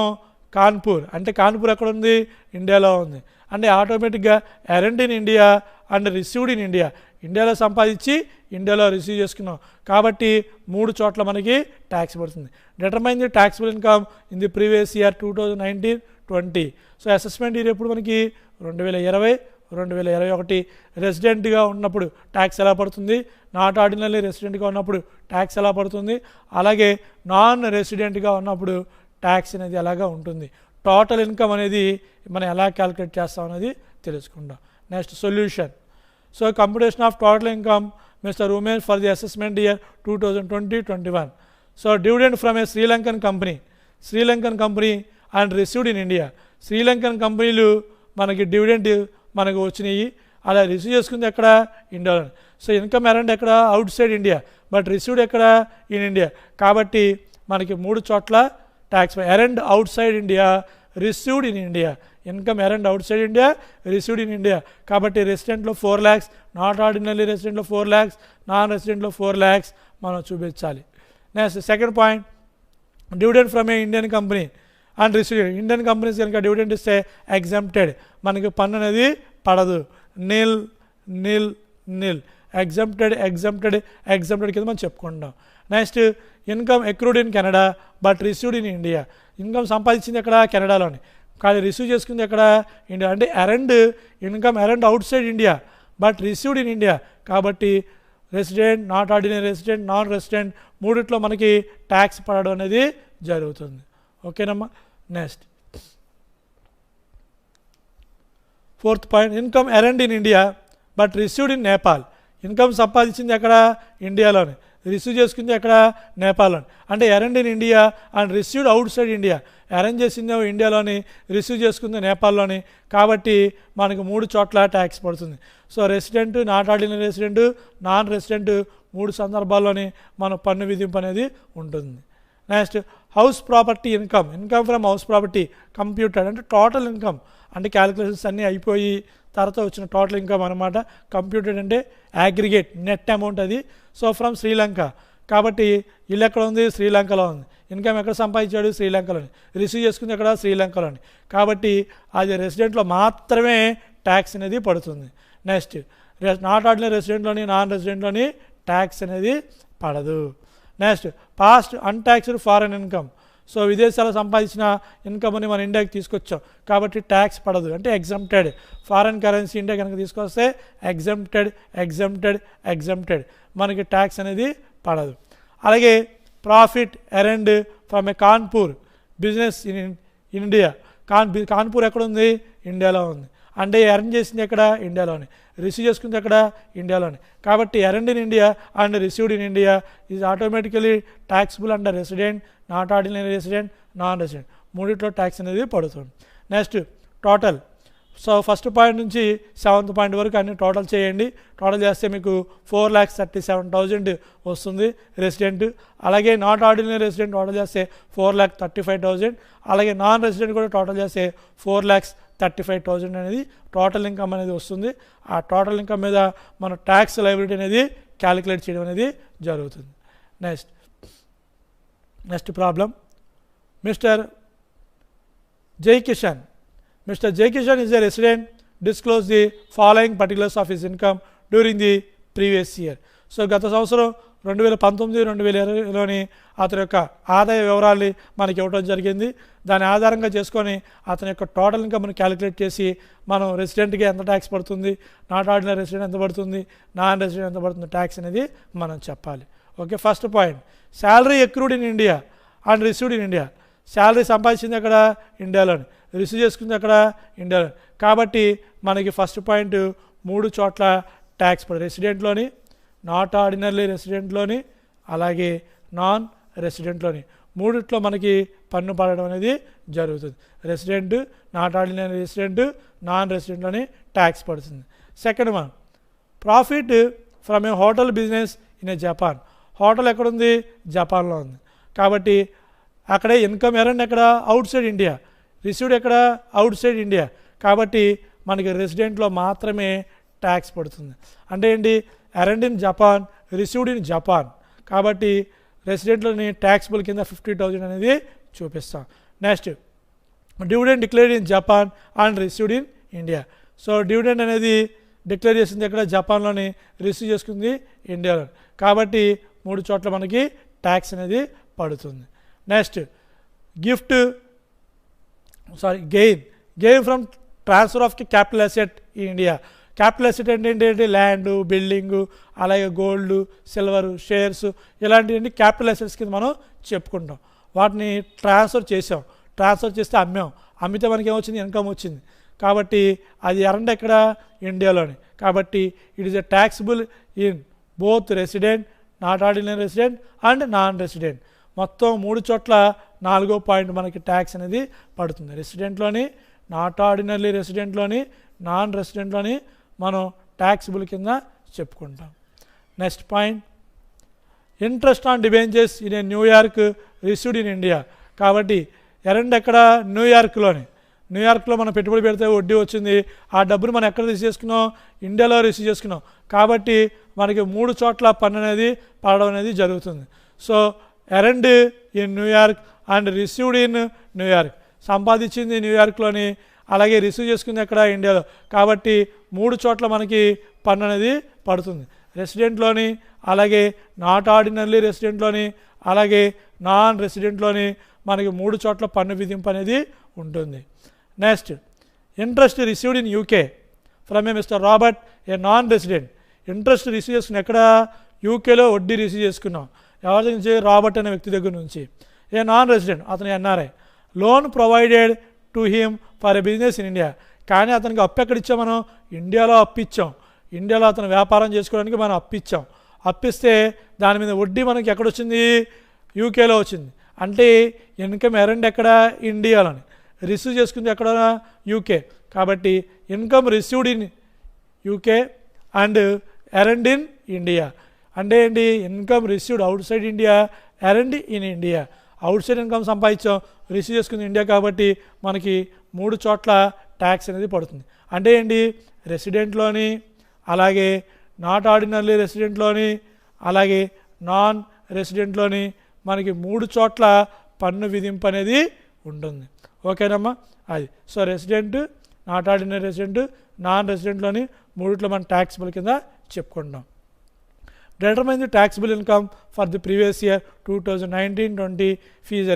కాన్పూర్. అంటే కాన్పూర్ ఎక్కడ ఉంది? ఇండియాలో ఉంది. అంటే ఆటోమేటిక్గా earned in India and received in India. ఇండియాలో సంపాదించి ఇండియాలో రిసీవ్ చేసుకున్నాం కాబట్టి 3 చోట్ల మనకి ట్యాక్స్ పడుతుంది. Determine the taxable income in the previous year 2019-20. So assessment year ఎప్పుడు మనకి? 2020-2021. రెసిడెంట్గా ఉన్నప్పుడు ట్యాక్స్ ఎలా పడుతుంది, నాట్ ఆర్డినరీ రెసిడెంట్గా ఉన్నప్పుడు ట్యాక్స్ ఎలా పడుతుంది, అలాగే నాన్ రెసిడెంట్గా ఉన్నప్పుడు ట్యాక్స్ అనేది ఎలాగా ఉంటుంది, టోటల్ ఇన్కమ్ అనేది మనం ఎలా క్యాలిక్యులేట్ చేస్తాం అనేది తెలుసుకుందాం. Next, solution. So computation of total income Mr. Umesh for the assessment year 2020-21. So dividend from a Sri Lankan company and received in India. Sri Lankan కంపెనీలు మనకి డివిడెండ్ మనకు వచ్చినాయి, అలా రిసీవ్ చేసుకుంది ఎక్కడ, ఇండియాలో. సో ఇన్కమ్ అరౌండ్ ఎక్కడ, outside India, but received ఎక్కడ, ఇన్ ఇండియా. కాబట్టి మనకి 3 చోట్ల tax earned outside India, received in India. Income earned outside India, received in India. కాబట్టి రెసిడెంట్లో 4 lakhs, నాట్ ఆర్డినరీ రెసిడెంట్లో 4 lakhs, నాన్ రెసిడెంట్లో 4 lakhs మనం చూపించాలి. Next second point, dividend from a Indian company and received. Indian companies కనుక dividend ఇస్తే exempted, మనకి పన్ను అనేది పడదు. నిల్ నిల్ నిల్ ఎగ్జామ్టెడ్ కింద మనం చెప్పుకుంటాం. Next income accrued in Canada but received in India. Income సంపాదించింది ఎక్కడ, కెనడాలోని, కానీ రిసీవ్ చేసుకుంది ఎక్కడ, ఇండియా. అంటే income earned outside India but received in India. కాబట్టి resident, not ordinary resident, non resident మూడిట్లో మనకి ట్యాక్స్ పడడం అనేది జరుగుతుంది. ఓకేనమ్మా. Next fourth point, income earned in India but received in Nepal. Income సంపాదించింది ఎక్కడ, ఇండియాలోని, రిసీవ్ చేసుకుంది ఎక్కడ, నేపాల్లోని. అంటే earned in India and received outside India. Arrange చేసింది ఇండియాలోని, రిసీవ్ చేసుకుంది నేపాల్లోని. కాబట్టి మనకు 3 చోట్ల ట్యాక్స్ పడుతుంది. So resident, not ordinary resident, non resident 3 సందర్భాల్లోని మన పన్ను విధింపు అనేది ఉంటుంది. Next house property income from house property computed. అంటే టోటల్ ఇన్కమ్, అంటే క్యాలిక్యులేషన్స్ అన్నీ అయిపోయి తర్వాత వచ్చిన టోటల్ ఇన్కమ్ అనమాట. కంప్యూటెడ్ అంటే అగ్రిగేట్ నెట్ అమౌంట్ అది. సో ఫ్రమ్ శ్రీలంక, కాబట్టి ఇల్లు ఎక్కడ ఉంది, శ్రీలంకలో ఉంది. ఇన్కమ్ ఎక్కడ సంపాదించాడు, శ్రీలంకలోని, రిసీవ్ చేసుకుంది ఎక్కడ, శ్రీలంకలోని. కాబట్టి అది రెసిడెంట్లో మాత్రమే ట్యాక్స్ అనేది పడుతుంది. నెక్స్ట్ నాట్ ఆర్డినరీ రెసిడెంట్లోని, నాన్ రెసిడెంట్లోని ట్యాక్స్ అనేది పడదు. Next past untaxed foreign income. So విదేశాల్లో సంపాదించిన ఇన్కమ్ని మన ఇండియాకి తీసుకొచ్చాం కాబట్టి ట్యాక్స్ పడదు, అంటే ఎగ్జామ్టెడ్. ఫారెన్ కరెన్సీ ఇండియా కనుక తీసుకొస్తే ఎగ్జామ్టెడ్ మనకి ట్యాక్స్ అనేది పడదు. అలాగే profit earned from A Kanpur business in India. Kanpur ఎక్కడ ఉంది, ఇండియాలో ఉంది. అంటే ఎర్న్ చేసింది ఎక్కడ, ఇండియాలోనే, రిసీవ్ చేసుకుంది ఎక్కడ, ఇండియాలోనే. కాబట్టి earned in India and received in India is automatically taxable under resident, not ordinary resident, non resident మూడిట్లో ట్యాక్స్ అనేది పడుతుంది. Next total. So first point నుంచి 7th పాయింట్ వరకు అన్ని టోటల్ చేయండి. టోటల్ చేస్తే మీకు 4,37,000 వస్తుంది రెసిడెంట్. అలాగే నాట్ ఆర్డినరీ రెసిడెంట్ టోటల్ చేస్తే 4,35,000. అలాగే నాన్ రెసిడెంట్ కూడా టోటల్ చేస్తే 4,35,000 అనేది టోటల్ ఇన్కమ్ అనేది వస్తుంది. ఆ టోటల్ ఇన్కమ్ మీద మన ట్యాక్స్ లయబిలిటీ అనేది క్యాలిక్యులేట్ చేయడం అనేది జరుగుతుంది. నెక్స్ట్ ప్రాబ్లం, మిస్టర్ జై Kishan is a resident. Disclose the following particulars of his income during the previous year. So గత సంవత్సరం 2019-2020లోని అతని యొక్క ఆదాయ వివరాల్ని మనకి ఇవ్వడం జరిగింది. దాని ఆధారంగా చేసుకొని అతని యొక్క టోటల్ ఇన్కమ్ని క్యాలిక్యులేట్ చేసి మనం రెసిడెంట్గా ఎంత ట్యాక్స్ పడుతుంది, నాట్ ఆర్డినరీ రెసిడెంట్ ఎంత పడుతుంది, నాన్ రెసిడెంట్ ఎంత పడుతుంది ట్యాక్స్ అనేది మనం చెప్పాలి. Okay, first point, salary accrued in India and received in India. Salary సంపాదించింది అక్కడ, ఇండియాలోని, రిసీవ్ చేసుకుంది అక్కడ, ఇండియాలో. కాబట్టి మనకి ఫస్ట్ పాయింట్ 3 చోట్ల ట్యాక్స్ పడు, రెసిడెంట్లోని, నాట్ ఆర్డినరీ రెసిడెంట్లోని, అలాగే నాన్ రెసిడెంట్లోని మూడిట్లో మనకి పన్ను పడడం అనేది జరుగుతుంది. Resident, not ordinary resident, non రెసిడెంట్లోని ట్యాక్స్ పడుతుంది. Second one, profit from a hotel business in a Japan. Hotel ఎక్కడుంది, జపాన్లో ఉంది. కాబట్టి అక్కడే ఇన్కమ్ ఎర్న్ ఎక్కడ, అవుట్ సైడ్ ఇండియా, రిసీవ్డ్ ఎక్కడ, అవుట్ సైడ్ ఇండియా. కాబట్టి మనకి రెసిడెంట్లో మాత్రమే ట్యాక్స్ పడుతుంది. అంటే ఏంటి, earned in Japan, received in Japan. కాబట్టి రెసిడెంట్లోని ట్యాక్సిబుల్ కింద 50,000 అనేది చూపిస్తాం. Next dividend declared in Japan and received in India. So dividend అనేది డిక్లేర్ చేసింది ఎక్కడ, జపాన్లోని, రిసీవ్ చేసుకుంది ఇండియాలో. కాబట్టి 3 చోట్ల మనకి ట్యాక్స్ అనేది పడుతుంది. Next gain from transfer of capital asset in India. Capital asset అంటే ఏంటంటే ల్యాండ్, బిల్డింగు, అలాగే గోల్డ్, సిల్వర్, షేర్స్, ఇలాంటివన్నీ క్యాపిటల్ అసెట్స్ కింద మనం చెప్పుకుంటాం. వాటిని ట్రాన్స్ఫర్ చేస్తే అమ్మితే మనకి ఏమొచ్చింది, ఇన్కమ్ వచ్చింది. కాబట్టి అది ఎర్న్డ్ ఎక్కడ, ఇండియాలోని. కాబట్టి it is a taxable in both resident, not ordinary resident and non resident. మొత్తం 3 చోట్ల 4వ పాయింట్ మనకి ట్యాక్స్ అనేది పడుతుంది. రెసిడెంట్లోని, నాట్ ఆర్డినరీ రెసిడెంట్లోని, నాన్ రెసిడెంట్లోని మనం ట్యాక్సిబుల్ కింద చెప్పుకుంటాం. Next point, interest on debentures in a New York received in India. కాబట్టి ఎరండ్ ఎక్కడ? న్యూయార్క్లో మనం పెట్టుబడి పెడితే వడ్డీ వచ్చింది. ఆ డబ్బును మనం ఎక్కడ రిసీవ్ చేసుకున్నాం? ఇండియాలో రిసీవ్ చేసుకున్నాం. కాబట్టి మనకి 3 చోట్ల పన్ను అనేది పడడం అనేది జరుగుతుంది. So earned in New York and received in New York, సంపాదించింది న్యూయార్క్లోని, అలాగే రిసీవ్ చేసుకుంది ఎక్కడ? ఇండియాలో. కాబట్టి 3 చోట్ల మనకి పన్ను అనేది పడుతుంది. రెసిడెంట్లోని, అలాగే నాట్ ఆర్డినరీ రెసిడెంట్లోని, అలాగే నాన్ రెసిడెంట్లోని మనకి 3 చోట్ల పన్ను విధింపు అనేది ఉంటుంది. Next, interest received in UK from A mister Robert, A non resident. Interest receive చేసుకుని ఎక్కడ? యూకేలో వడ్డీ రిసీవ్ చేసుకున్నాం. ఎవరి దగ్గర నుంచి? రాబర్ట్ అనే వ్యక్తి దగ్గర నుంచి. ఏ నాన్ రెసిడెంట్, అతను NRI. Loan provided to him for a business in India. కానీ అతనికి అప్పు ఎక్కడ ఇచ్చాం? మనం ఇండియాలో అప్పిచ్చాం. ఇండియాలో అతను వ్యాపారం చేసుకోవడానికి మనం అప్పిచ్చాం. అప్పిస్తే దాని మీద వడ్డీ మనకి ఎక్కడొచ్చింది? యూకేలో వచ్చింది. అంటే ఇన్కమ్ ఎరండ్ ఎక్కడ? ఇండియాలోని. రిసీవ్ చేసుకుంది ఎక్కడ? యూకే. కాబట్టి income received in UK and earned in India. అంటే ఏంటి? Income received outside India, earned in India. Outside income సంపాదించాం, రిసీవ్ చేసుకుంది ఇండియా. కాబట్టి మనకి 3 చోట్ల ట్యాక్స్ అనేది పడుతుంది. అంటే ఏంటి? రెసిడెంట్లోని, అలాగే నాట్ ఆర్డినరీ రెసిడెంట్లోని, అలాగే నాన్ రెసిడెంట్లోని మనకి 3 చోట్ల పన్ను విధింపు అనేది ఉంటుంది. ఓకేనమ్మా? అది. So resident, not ordinary resident, non రెసిడెంట్లోని 3 మనం ట్యాక్సిబుల్ కింద చెప్పుకుంటాం. Determine the taxable income for the previous year 2019-20 ఫీజ్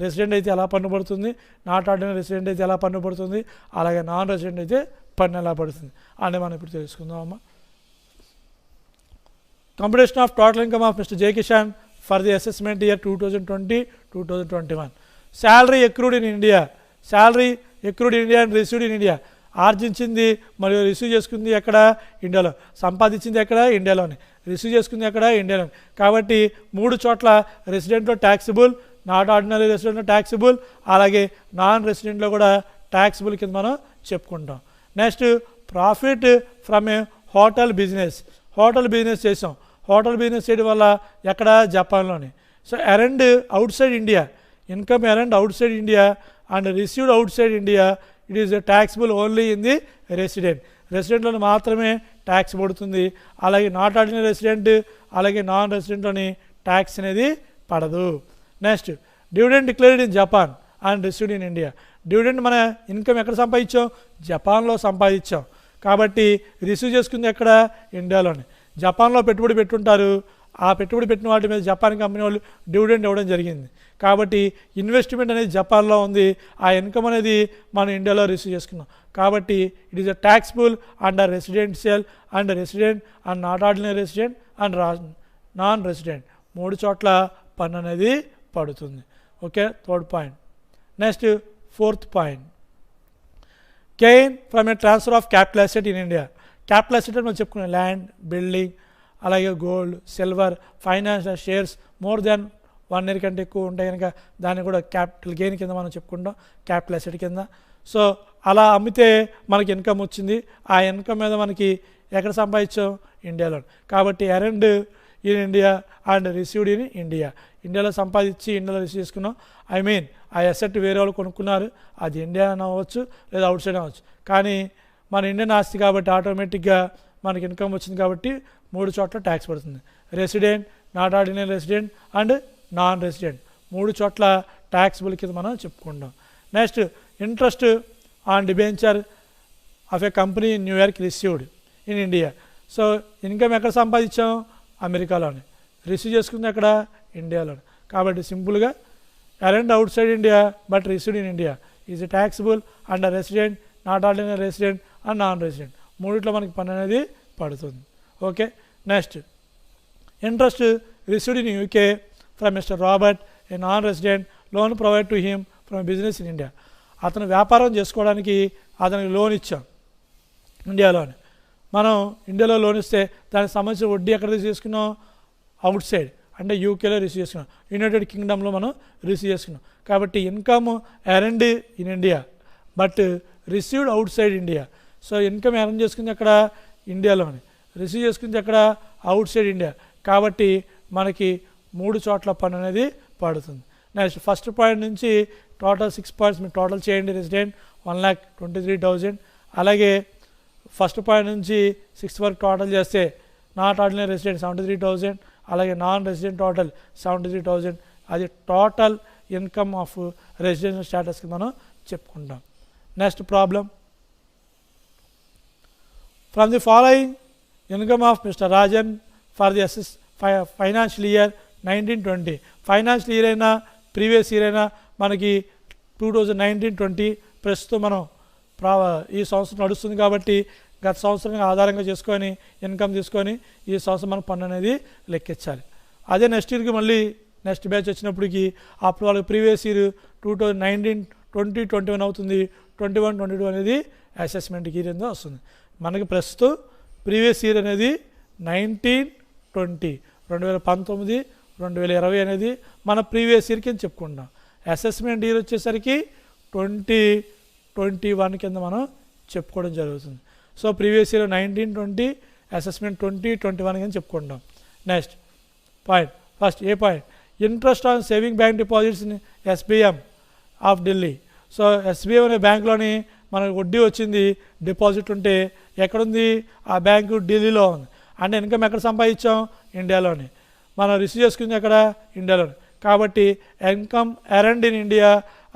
రెసిడెంట్ అయితే ఎలా పన్ను పడుతుంది, నాట్ ఆర్డినరీ రెసిడెంట్ అయితే ఎలా పన్ను పడుతుంది, అలాగే నాన్ రెసిడెంట్ అయితే పన్ను ఎలా పడుతుంది అని మనం ఇప్పుడు తెలుసుకుందాం అమ్మా. Computation of total income of mister J Kishan for the assessment year 2020-2021. Salary accrued in India and received in India. ఆర్జించింది మరియు రిసీవ్ చేసుకుంది ఎక్కడ? ఇండియాలో. సంపాదించింది ఎక్కడ? ఇండియాలోనే. రిసీవ్ చేసుకుంది ఎక్కడ? ఇండియాలోనే. కాబట్టి 3 చోట్ల రెసిడెంట్లో ట్యాక్సిబుల్, నాట్ ఆర్డినరీ రెసిడెంట్లో ట్యాక్సిబుల్, అలాగే నాన్ రెసిడెంట్లో కూడా ట్యాక్సిబుల్ కింద మనం చెప్పుకుంటాం. Next, profit from a hotel business చేసాం. హోటల్ బిజినెస్ చేయడం వల్ల ఎక్కడ? జపాన్లోని. So earned outside India, income earned outside India and received outside India, it is taxable only in the రెసిడెంట్లోని మాత్రమే ట్యాక్స్ పడుతుంది. అలాగే నాట్ ఆర్డినరీ రెసిడెంట్, అలాగే నాన్ రెసిడెంట్లోని ట్యాక్స్ అనేది పడదు. Next, dividend declared in Japan and received in India. Dividend మన income ఎక్కడ సంపాదించాం? జపాన్లో సంపాదించాం. కాబట్టి రిసీవ్ చేసుకుంది ఎక్కడ? ఇండియాలోనే. జపాన్లో పెట్టుబడి పెట్టుంటారు. ఆ పెట్టుబడి పెట్టిన వాటి మీద జపాన్ కంపెనీ వాళ్ళు డివిడెండ్ ఇవ్వడం జరిగింది. కాబట్టి ఇన్వెస్ట్మెంట్ అనేది జపాన్లో ఉంది, ఆ ఇన్కమ్ అనేది మనం ఇండియాలో రిసీవ్ చేసుకున్నాం. కాబట్టి it is a taxable under residential and resident and not ordinary resident and non resident 3 చోట్ల పన్ను అనేది పడుతుంది. Okay, 3rd point. Next 4th point, gain from A transfer of capital asset in India. Capital asset అని మనం చెప్పుకున్నాం, land, building, అలాగే gold, silver, financial shares more than 1 year కంటే ఎక్కువ ఉంటాయి కనుక దాన్ని కూడా క్యాపిటల్ గెయిన్ కింద మనం చెప్పుకుంటాం, క్యాపిటల్ అసెట్ కింద. సో అలా అమ్మితే మనకి ఇన్కమ్ వచ్చింది. ఆ ఇన్కమ్ మీద మనకి ఎక్కడ సంపాదించాం? ఇండియాలో. కాబట్టి earned in India and received in India. ఇండియాలో సంపాదించి ఇండియాలో రిసీవ్ చేసుకున్నాం. ఆ అసెట్ వేరే వాళ్ళు కొనుక్కున్నారు, అది ఇండియా అవ్వచ్చు లేదా అవుట్ సైడ్ అవ్వచ్చు. కానీ మన ఇండియన్ ఆస్తి కాబట్టి ఆటోమేటిక్గా మనకి ఇన్కమ్ వచ్చింది కాబట్టి 3 చోట్ల ట్యాక్స్ పడుతుంది. Resident, not ordinary resident and non resident 3 చోట్ల ట్యాక్సిబుల్ కింద మనం చెప్పుకుంటాం. Next, interest on debenture of A company in New York received in India. So income ఎక్కడ సంపాదించాం? అమెరికాలోనే. రిసీవ్ చేసుకుంది ఎక్కడ? ఇండియాలోనే. కాబట్టి సింపుల్గా earned outside India but received in India is taxable under resident, not ordinary resident and non resident. 3 మనకి పన్ను అనేది పడుతుంది. Okay, next, interest received in UK from mister Robert, A non resident, loan provide to him from business in India. అతను వ్యాపారం చేసుకోవడానికి అతనికి loan ఇచ్చాం ఇండియాలోనే. మనం ఇండియాలో లోన్ ఇస్తే దానికి సంబంధించిన వడ్డీ ఎక్కడ రిసీవ్ చేసుకున్నాం? అవుట్ సైడ్, అంటే యూకేలో రిసీవ్ చేసుకున్నాం, యునైటెడ్ కింగ్డమ్లో మనం రిసీవ్ చేసుకున్నాం. కాబట్టి income earned in India but received outside India. So income earn చేసుకుంది అక్కడ ఇండియాలోని, రిసీవ్ చేసుకుంది అక్కడ అవుట్ సైడ్ ఇండియా. కాబట్టి మనకి 3 చోట్ల పన్ను అనేది పడుతుంది. నెక్స్ట్ ఫస్ట్ పాయింట్ నుంచి టోటల్ 6 పాయింట్స్ మీరు టోటల్ చేయండి. రెసిడెంట్ 1,23,000. అలాగే ఫస్ట్ పాయింట్ నుంచి 6 వరకు టోటల్ చేస్తే నాట్ ఆర్డినరీ రెసిడెంట్ 73,000, అలాగే నాన్ రెసిడెంట్ టోటల్ 73,000. అది టోటల్ ఇన్కమ్ ఆఫ్ రెసిడెన్షియల్ స్టేటస్కి మనం చెప్పుకుంటాం. Next problem, from the following income of mister Rajan for the financial year 1920. Financial year అయినా ప్రీవియస్ ఇయర్ అయినా మనకి 2019-20 ప్రస్తుతం మనం ఈ సంవత్సరం నడుస్తుంది కాబట్టి గత సంవత్సరం ఆధారంగా చేసుకొని ఇన్కమ్ తీసుకొని ఈ సంవత్సరం మనం పన్ను అనేది లెక్కించాలి. అదే నెక్స్ట్ ఇయర్కి మళ్ళీ నెక్స్ట్ బ్యాచ్ వచ్చినప్పటికి అప్పుడు వాళ్ళకి ప్రీవియస్ ఇయర్ 2019-20 అవుతుంది, 21-22 అనేది అసెస్మెంట్ ఇయర్ కింద వస్తుంది. మనకి ప్రస్తుతం ప్రీవియస్ ఇయర్ అనేది 19-20, 2019, 2020 అనేది మన ప్రీవియస్ ఇయర్ కింద చెప్పుకుంటాం. అసెస్మెంట్ ఇయర్ వచ్చేసరికి 2021 కింద మనం చెప్పుకోవడం జరుగుతుంది. సో ప్రీవియస్ ఇయర్ 19-20, అసెస్మెంట్ 2021 కింద చెప్పుకుంటాం. Next point, first A point, interest on saving bank deposits in SBM of Delhi. So SBM అనే బ్యాంక్లోని మనకు వడ్డీ వచ్చింది, డిపాజిట్ ఉంటే ఎక్కడుంది? ఆ బ్యాంకు ఢిల్లీలో ఉంది. అంటే ఇన్కమ్ ఎక్కడ సంపాదించాం? ఇండియాలోని. మనం రిసీవ్ చేసుకుంది ఎక్కడ? ఇండియాలోని. కాబట్టి income earned in India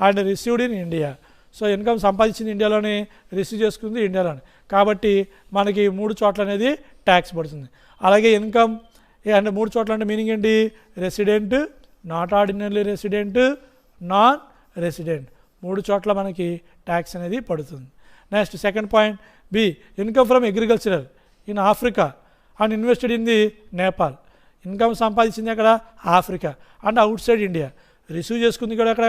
and received in India. So income సంపాదించింది ఇండియాలోని, రిసీవ్ చేసుకుంది ఇండియాలోని. కాబట్టి మనకి 3 చోట్ల అనేది ట్యాక్స్ పడుతుంది. అలాగే ఇన్కమ్ అంటే 3 చోట్ల అంటే మీనింగ్ ఏంటి? Resident, not ordinary resident, non resident, 3 చోట్ల మనకి ట్యాక్స్ అనేది పడుతుంది. Next second point B, income from agricultural in Africa and invested in the Nepal. Income సంపాదించింది అక్కడ ఆఫ్రికా అంటే అవుట్ సైడ్ ఇండియా, రిసీవ్ చేసుకుంది కూడా అక్కడ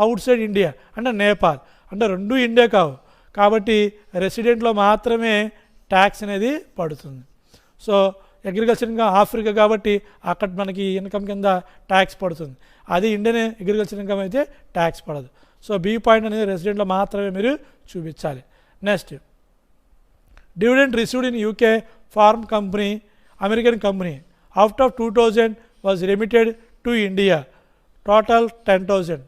అవుట్ సైడ్ ఇండియా అంటే నేపాల్, అంటే 2 ఇండియా కావు. కాబట్టి రెసిడెంట్లో మాత్రమే ట్యాక్స్ అనేది పడుతుంది. సో అగ్రికల్చర్ ఇన్కమ్ ఆఫ్రికా కాబట్టి అక్కడ మనకి ఇన్కమ్ కింద ట్యాక్స్ పడుతుంది. అది ఇండియన్ అగ్రికల్చర్ ఇన్కమ్ అయితే ట్యాక్స్ పడదు. సో బి పాయింట్ అనేది రెసిడెంట్లో మాత్రమే మీరు చూపించాలి. Next dividend received in UK form company, American company after 2000 was remitted to India, total 10,000.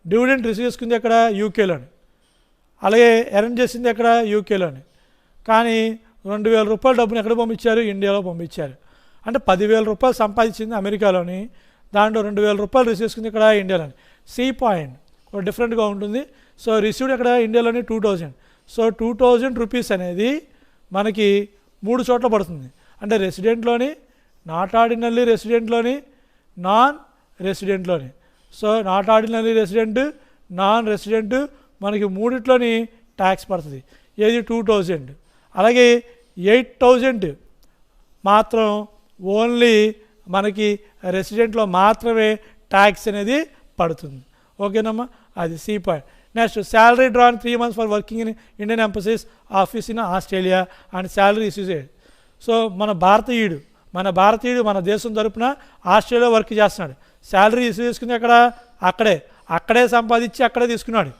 Dividend receive చేసుకుంది ఎక్కడ? యూకేలోని. అలాగే ఎర్న్ చేసింది ఎక్కడ? యూకేలోని. కానీ 2,000 రూపాయల డబ్బుని ఎక్కడ పంపించారు? ఇండియాలో పంపించారు. అంటే 10,000 రూపాయలు సంపాదించింది అమెరికాలోని, దాంట్లో 2,000 రూపాయలు రిసీవ్ చేసుకుంది ఇక్కడ ఇండియాలోని. సి పాయింట్ ఒక డిఫరెంట్గా ఉంటుంది. సో రిసీవ్డ్ ఎక్కడ? ఇండియాలోని 2,000. సో 2,000 రూపీస్ అనేది మనకి 3 చోట్ల పడుతుంది. అంటే రెసిడెంట్లోని, నాట్ ఆర్డినరీ రెసిడెంట్లోని, నాన్ రెసిడెంట్లోని. So not ordinary resident, non resident మనకి 3ట్లోని ట్యాక్స్ పడుతుంది. ఏది? 2,000. అలాగే 8,000 మాత్రం ఓన్లీ మనకి రెసిడెంట్లో మాత్రమే ట్యాక్స్ అనేది పడుతుంది. ఓకేనమ్మా, అది C point. Next salary drawn 3 months for working in Indian embassies office in Australia and salary received. So మన భారతీయుడు మన దేశం తరపున ఆస్ట్రేలియా వర్క్ చేస్తున్నాడు, శాలరీ రిసీవ్ చేసుకుంది అక్కడే సంపాదించి అక్కడే తీసుకున్నాడు.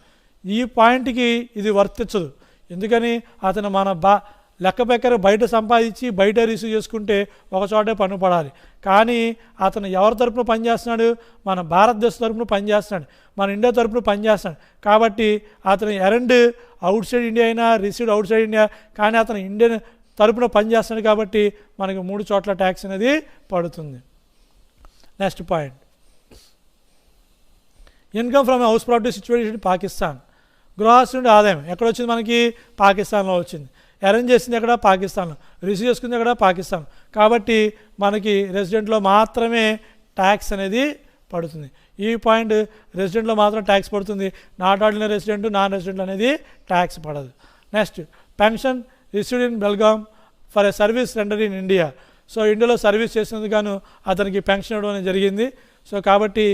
ఈ పాయింట్కి ఇది వర్తించదు. ఎందుకని? అతను మన లెక్క ప్రకారం బయట సంపాదించి బయట రిసీవ్ చేసుకుంటే ఒక చోటే పన్ను పడాలి. కానీ అతను ఎవరి తరపున పనిచేస్తున్నాడు? మన భారతదేశం తరపున పనిచేస్తున్నాడు, మన ఇండియా తరపున పనిచేస్తున్నాడు. కాబట్టి అతను ఎర్న్డ్ అవుట్ సైడ్ ఇండియా అయినా రిసీవ్డ్ అవుట్ సైడ్ ఇండియా, కానీ అతను ఇండియన్ తరపున పనిచేస్తున్నాడు కాబట్టి మనకి 3 చోట్ల ట్యాక్స్ అనేది పడుతుంది. Next point, income from house property situation Pakistan. గృహస్థు నుండి ఆదాయం ఎక్కడ వచ్చింది? మనకి పాకిస్తాన్లో వచ్చింది. అరేంజ్ చేసింది ఎక్కడ? పాకిస్తాన్లో. రిసీవ్ చేసుకుంది ఎక్కడ? పాకిస్తాన్. కాబట్టి మనకి రెసిడెంట్లో మాత్రమే ట్యాక్స్ అనేది పడుతుంది. ఈ పాయింట్ రెసిడెంట్లో మాత్రం ట్యాక్స్ పడుతుంది, not ordinary resident, non resident అనేది ట్యాక్స్ పడదు. Next pension received in Belgaum for a service render in India. So ఇండియాలో సర్వీస్ చేసినందుకు గాను అతనికి పెన్షన్ ఇవ్వడం అనేది జరిగింది. సో కాబట్టి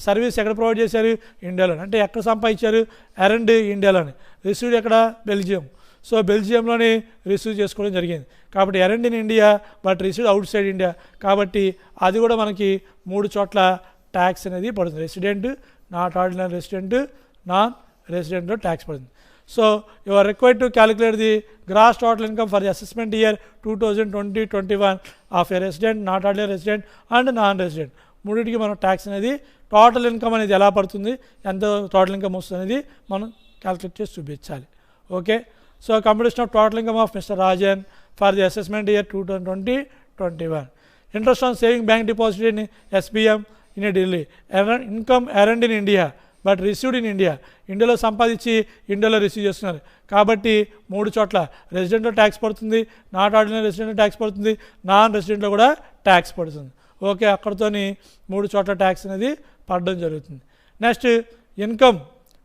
సర్వీస్ ఎక్కడ ప్రొవైడ్ చేశారు? ఇండియాలోని. అంటే ఎక్కడ సంపాదించారు? ఎర్న్డ్ ఇండియాలోని. రిసీవ్డ్ ఎక్కడ? బెల్జియం. సో బెల్జియంలోని రిసీవ్ చేసుకోవడం జరిగింది. కాబట్టి earned in India but received outside India, కాబట్టి అది కూడా మనకి 3 చోట్ల ట్యాక్స్ అనేది పడుతుంది. Resident, not ordinary resident, non రెసిడెంట్లో ట్యాక్స్ పడుతుంది. So you are required to calculate the gross total income for the assessment year 2020-21 of a resident, not ordinary resident and non resident. మూడింటికి మనం ట్యాక్స్ అనేది total income అనేది ఎలా పడుతుంది, ఎంత total income వస్తుంది అనేది మనం క్యాలిక్యులేట్ చేసి చూపించాలి. Okay, so computation of total income of mister Rajan for the assessment year 2020-21. Interest on saving bank deposit in SBM in Delhi. Income earned in India but received in India. ఇండియాలో సంపాదించి ఇండియాలో receive చేస్తున్నారు కాబట్టి 3 చోట్ల రెసిడెంట్లో ట్యాక్స్ పడుతుంది, not ordinary రెసిడెంట్లో tax పడుతుంది, non రెసిడెంట్లో కూడా ట్యాక్స్ పడుతుంది. ఓకే, అక్కడితోని 3 చోట్ల ట్యాక్స్ అనేది పడడం జరుగుతుంది. Next, income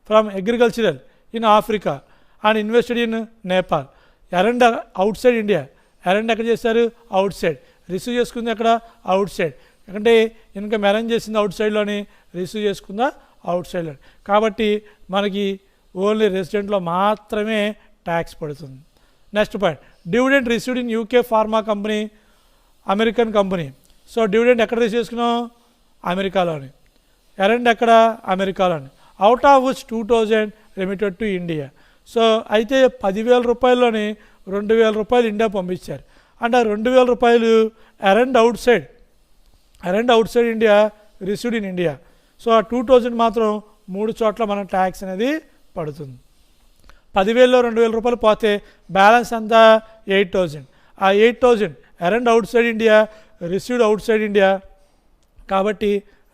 from agricultural in Africa and invested in Nepal. Earned outside India. Earned ఎక్కడ చేశారు? Out side. రిసీవ్ చేసుకుంది ఎక్కడ? Out side. ఎందుకంటే ఇన్కమ్ అరేంజ్ చేసింది అవుట్ సైడ్లోని, రిసీవ్ చేసుకుందా అవుట్ సైడ్లో. కాబట్టి మనకి ఓన్లీ రెసిడెంట్లో మాత్రమే ట్యాక్స్ పడుతుంది. Next point, dividend received in UK pharma company, American company. So dividend ఎక్కడ రిసీవ్ చేసుకున్నాం? అమెరికాలోని. ఎర్న్డ్ ఎక్కడ? అమెరికాలోని. Out of which 2000 remitted to India. So అయితే 10,000 రూపాయల్లోని 2,000 రూపాయలు ఇండియా పంపించారు. అంటే 2,000 రూపాయలు earned out side, earned outside India, received in India. So ఆ 2,000 మాత్రం 3 చోట్ల మన ట్యాక్స్ అనేది పడుతుంది. 10,000లో 2,000 రూపాయలు పోతే బ్యాలెన్స్ అంతా 8,000. ఆ 8,000 earned outside India, received outside India, కాబట్టి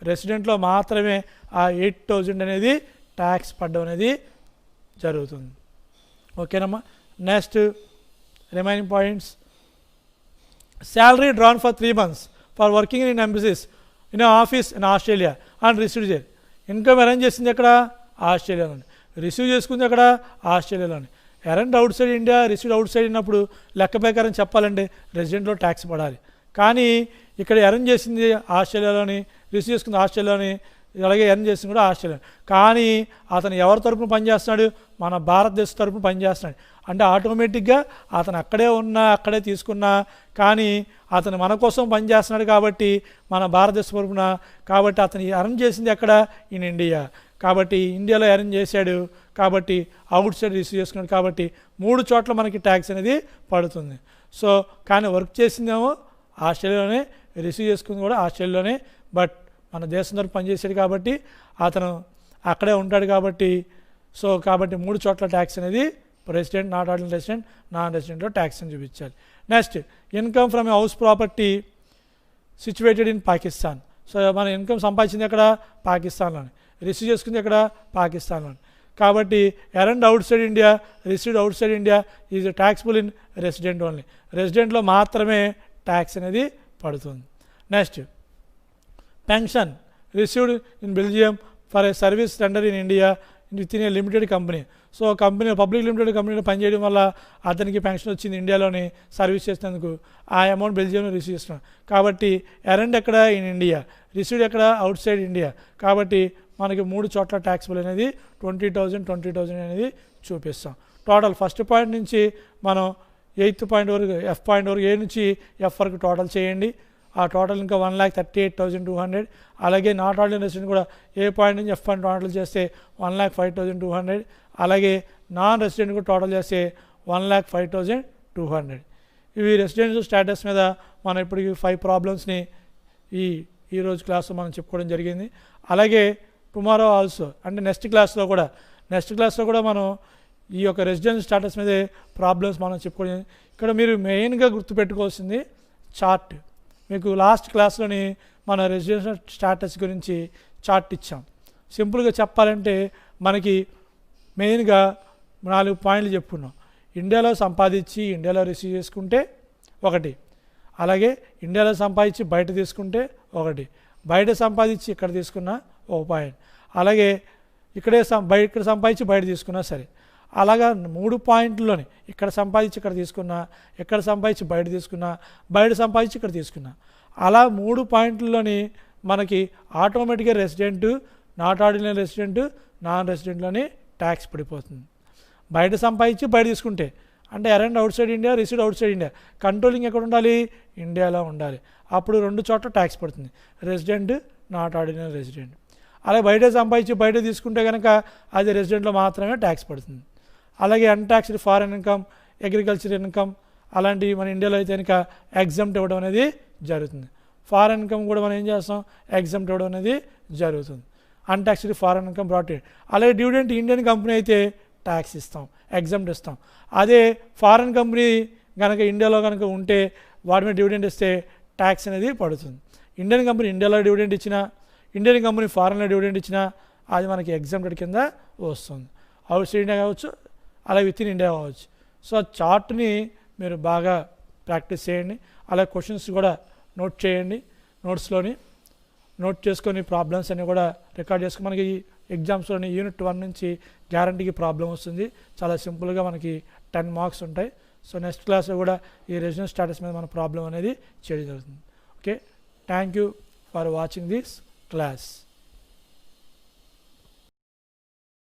రెసిడెంట్లో మాత్రమే ఆ 8,000 అనేది ట్యాక్స్ పడడం అనేది జరుగుతుంది. ఓకేనమ్మా. Next remaining points, salary drawn for 3 months for working in embassies in office in Australia and received there. Income arrange చేసింది ఎక్కడ? ఆస్ట్రేలియాలోని. రిసీవ్ చేసుకుంది ఎక్కడ? ఆస్ట్రేలియాలోని. Earned outside India, received outside ఉన్నప్పుడు లెక్క ప్రకారం చెప్పాలంటే రెసిడెంట్లో ట్యాక్స్ పడాలి. కానీ ఇక్కడ ఎర్న్ చేసింది ఆస్ట్రేలియాలోని, రిసీవ్ చేసుకుంది ఆస్ట్రేలియాలోని, అలాగే ఎర్న్ చేసింది కూడా ఆస్ట్రేలియా. కానీ అతను ఎవరి తరపున పనిచేస్తున్నాడు? మన భారతదేశం తరపున పనిచేస్తున్నాడు. అంటే ఆటోమేటిక్గా అతను అక్కడే ఉన్నా, అక్కడే తీసుకున్నా, కానీ అతను మన కోసం పనిచేస్తున్నాడు కాబట్టి మన భారతదేశం తరపున, కాబట్టి అతను ఎర్న్ చేసింది ఎక్కడ? In India. కాబట్టి ఇండియాలో ఎర్న్ చేశాడు కాబట్టి అవుట్ సైడ్ రిసీవ్ చేసుకున్నాడు కాబట్టి 3 చోట్ల మనకి ట్యాక్స్ అనేది పడుతుంది. సో కానీ వర్క్ చేసిందేమో ఆస్ట్రేలియాలోనే, రిసీవ్ చేసుకుంది కూడా ఆస్ట్రేలియాలోనే, బట్ మన దేశం తరపు పనిచేసాడు కాబట్టి అతను అక్కడే ఉంటాడు కాబట్టి, సో కాబట్టి 3 చోట్ల ట్యాక్స్ అనేది resident, not ordinary resident, non రెసిడెంట్లో ట్యాక్స్ అని చూపించాలి. Next, income from a house property situated in Pakistan. So మన ఇన్కమ్ సంపాదించింది ఎక్కడ? పాకిస్తాన్లోని. రిసీవ్ చేసుకుంది ఎక్కడ? పాకిస్తాన్లోని. కాబట్టి earned outside India, received outside India is taxable in resident only. రెసిడెంట్లో మాత్రమే ట్యాక్స్ అనేది పడుతుంది. Next, pension received in Belgium for a service tender in India with in a limited company. So company public limited కంపెనీలో పనిచేయడం వల్ల అతనికి pension వచ్చింది ఇండియాలోని సర్వీస్ చేసినందుకు. ఆ అమౌంట్ బెల్జియంలో రిసీవ్ చేస్తున్నాం కాబట్టి ఎర్న్డ్ ఎక్కడ? In India. రిసీవ్డ్ ఎక్కడ? Outside India. కాబట్టి మనకి 3 చోట్ల ట్యాక్స్బుల్ అనేది 20,000 అనేది చూపిస్తాం. టోటల్ ఫస్ట్ పాయింట్ నుంచి మనం 8th పాయింట్ వరకు, F పాయింట్ వరకు, A నుంచి F వరకు టోటల్ చేయండి. ఆ టోటల్ ఇంకా 1,38,200. అలాగే నాట్ ఆర్డినరీ రెసిడెంట్ కూడా A పాయింట్ నుంచి F పాయింట్ టోటల్ చేస్తే 1,05,200. అలాగే నాన్ రెసిడెంట్ కూడా టోటల్ చేస్తే 1,05,200. ఇవి రెసిడెంట్ స్టేటస్ మీద మనం ఇప్పటికి 5 ప్రాబ్లమ్స్ని ఈరోజు క్లాస్లో మనం చెప్పుకోవడం జరిగింది. అలాగే టుమారో ఆల్సో అంటే నెక్స్ట్ క్లాస్లో కూడా మనం ఈ యొక్క రెసిడెన్స్ స్టేటస్ మీదే ప్రాబ్లమ్స్ మనం చెప్పుకోవడం. ఇక్కడ మీరు మెయిన్గా గుర్తుపెట్టుకోవాల్సింది చార్ట్. మీకు లాస్ట్ క్లాస్లోని మన రెసిడెన్షియల్ స్టేటస్ గురించి చార్ట్ ఇచ్చాం. సింపుల్గా చెప్పాలంటే మనకి మెయిన్గా 4 పాయింట్లు చెప్పుకున్నాం. ఇండియాలో సంపాదించి ఇండియాలో రిసీవ్ చేసుకుంటే 1, అలాగే ఇండియాలో సంపాదించి బయట తీసుకుంటే 1, బయట సంపాదించి ఇక్కడ తీసుకున్న 1 పాయింట్, అలాగే ఇక్కడ సంపాదించి బయట తీసుకున్నా సరే. అలాగా 3 పాయింట్లలోని ఇక్కడ సంపాదించి ఇక్కడ తీసుకున్నా, ఇక్కడ సంపాదించి బయట తీసుకున్నా, బయట సంపాదించి ఇక్కడ తీసుకున్నా, అలా 3 పాయింట్లలోని మనకి ఆటోమేటిక్గా resident, not ordinary resident, non రెసిడెంట్లోని ట్యాక్స్ పడిపోతుంది. బయట సంపాదించి బయట తీసుకుంటే అంటే earned outside India, received outside India. Controlling ఎక్కడ ఉండాలి? ఇండియాలో ఉండాలి. అప్పుడు 2 చోట్ల ట్యాక్స్ పడుతుంది, రెసిడెంట్, నాట్ ఆర్డినరీ రెసిడెంట్. అలాగే బయట సంపాదించి బయట తీసుకుంటే కనుక అది రెసిడెంట్లో మాత్రమే ట్యాక్స్ పడుతుంది. అలాగే untaxed foreign income, agriculture income అలాంటివి మన ఇండియాలో అయితే కనుక ఎగ్జామ్ట్ ఇవ్వడం అనేది జరుగుతుంది. ఫారెన్ ఇన్కమ్ కూడా మనం ఏం చేస్తాం? ఎగ్జామ్ట్ ఇవ్వడం అనేది జరుగుతుంది. అన్టాక్స్డ్ ఫారెన్ ఇన్కమ్ బ్రాట్ ఇన్. అలాగే డివిడెంట్ ఇండియన్ కంపెనీ అయితే ట్యాక్స్ ఇస్తాం, ఎగ్జామ్ట్ ఇస్తాం. అదే ఫారెన్ కంపెనీ కనుక ఇండియాలో కనుక ఉంటే వాడి మీద డివిడెంట్ ఇస్తే ట్యాక్స్ అనేది పడుతుంది. ఇండియన్ కంపెనీ ఇండియాలో డివిడెంట్ ఇచ్చినా, ఇండియన్ కంపెనీ ఫారెన్లో డివిడెంట్ ఇచ్చినా అది మనకి ఎగ్జామ్టెడ్ కింద వస్తుంది. అవుట్ సైడ్ ఇండియా కావచ్చు, అలాగే విత్ ఇన్ ఇండియా కావచ్చు. సో చార్ట్ని మీరు బాగా ప్రాక్టీస్ చేయండి. అలాగే క్వశ్చన్స్ కూడా నోట్ చేయండి, నోట్స్లోని నోట్ చేసుకొని ప్రాబ్లమ్స్ అన్నీ కూడా రికార్డ్ చేసుకొని మనకి ఎగ్జామ్స్లోని యూనిట్ 1 నుంచి గ్యారంటీకి ప్రాబ్లం వస్తుంది. చాలా సింపుల్గా మనకి 10 మార్క్స్ ఉంటాయి. సో నెక్స్ట్ క్లాస్లో కూడా ఈ రెసిడెన్స్ స్టాటస్ మీద మన ప్రాబ్లం అనేది చేయడం జరుగుతుంది. Okay, thank you for watching this class.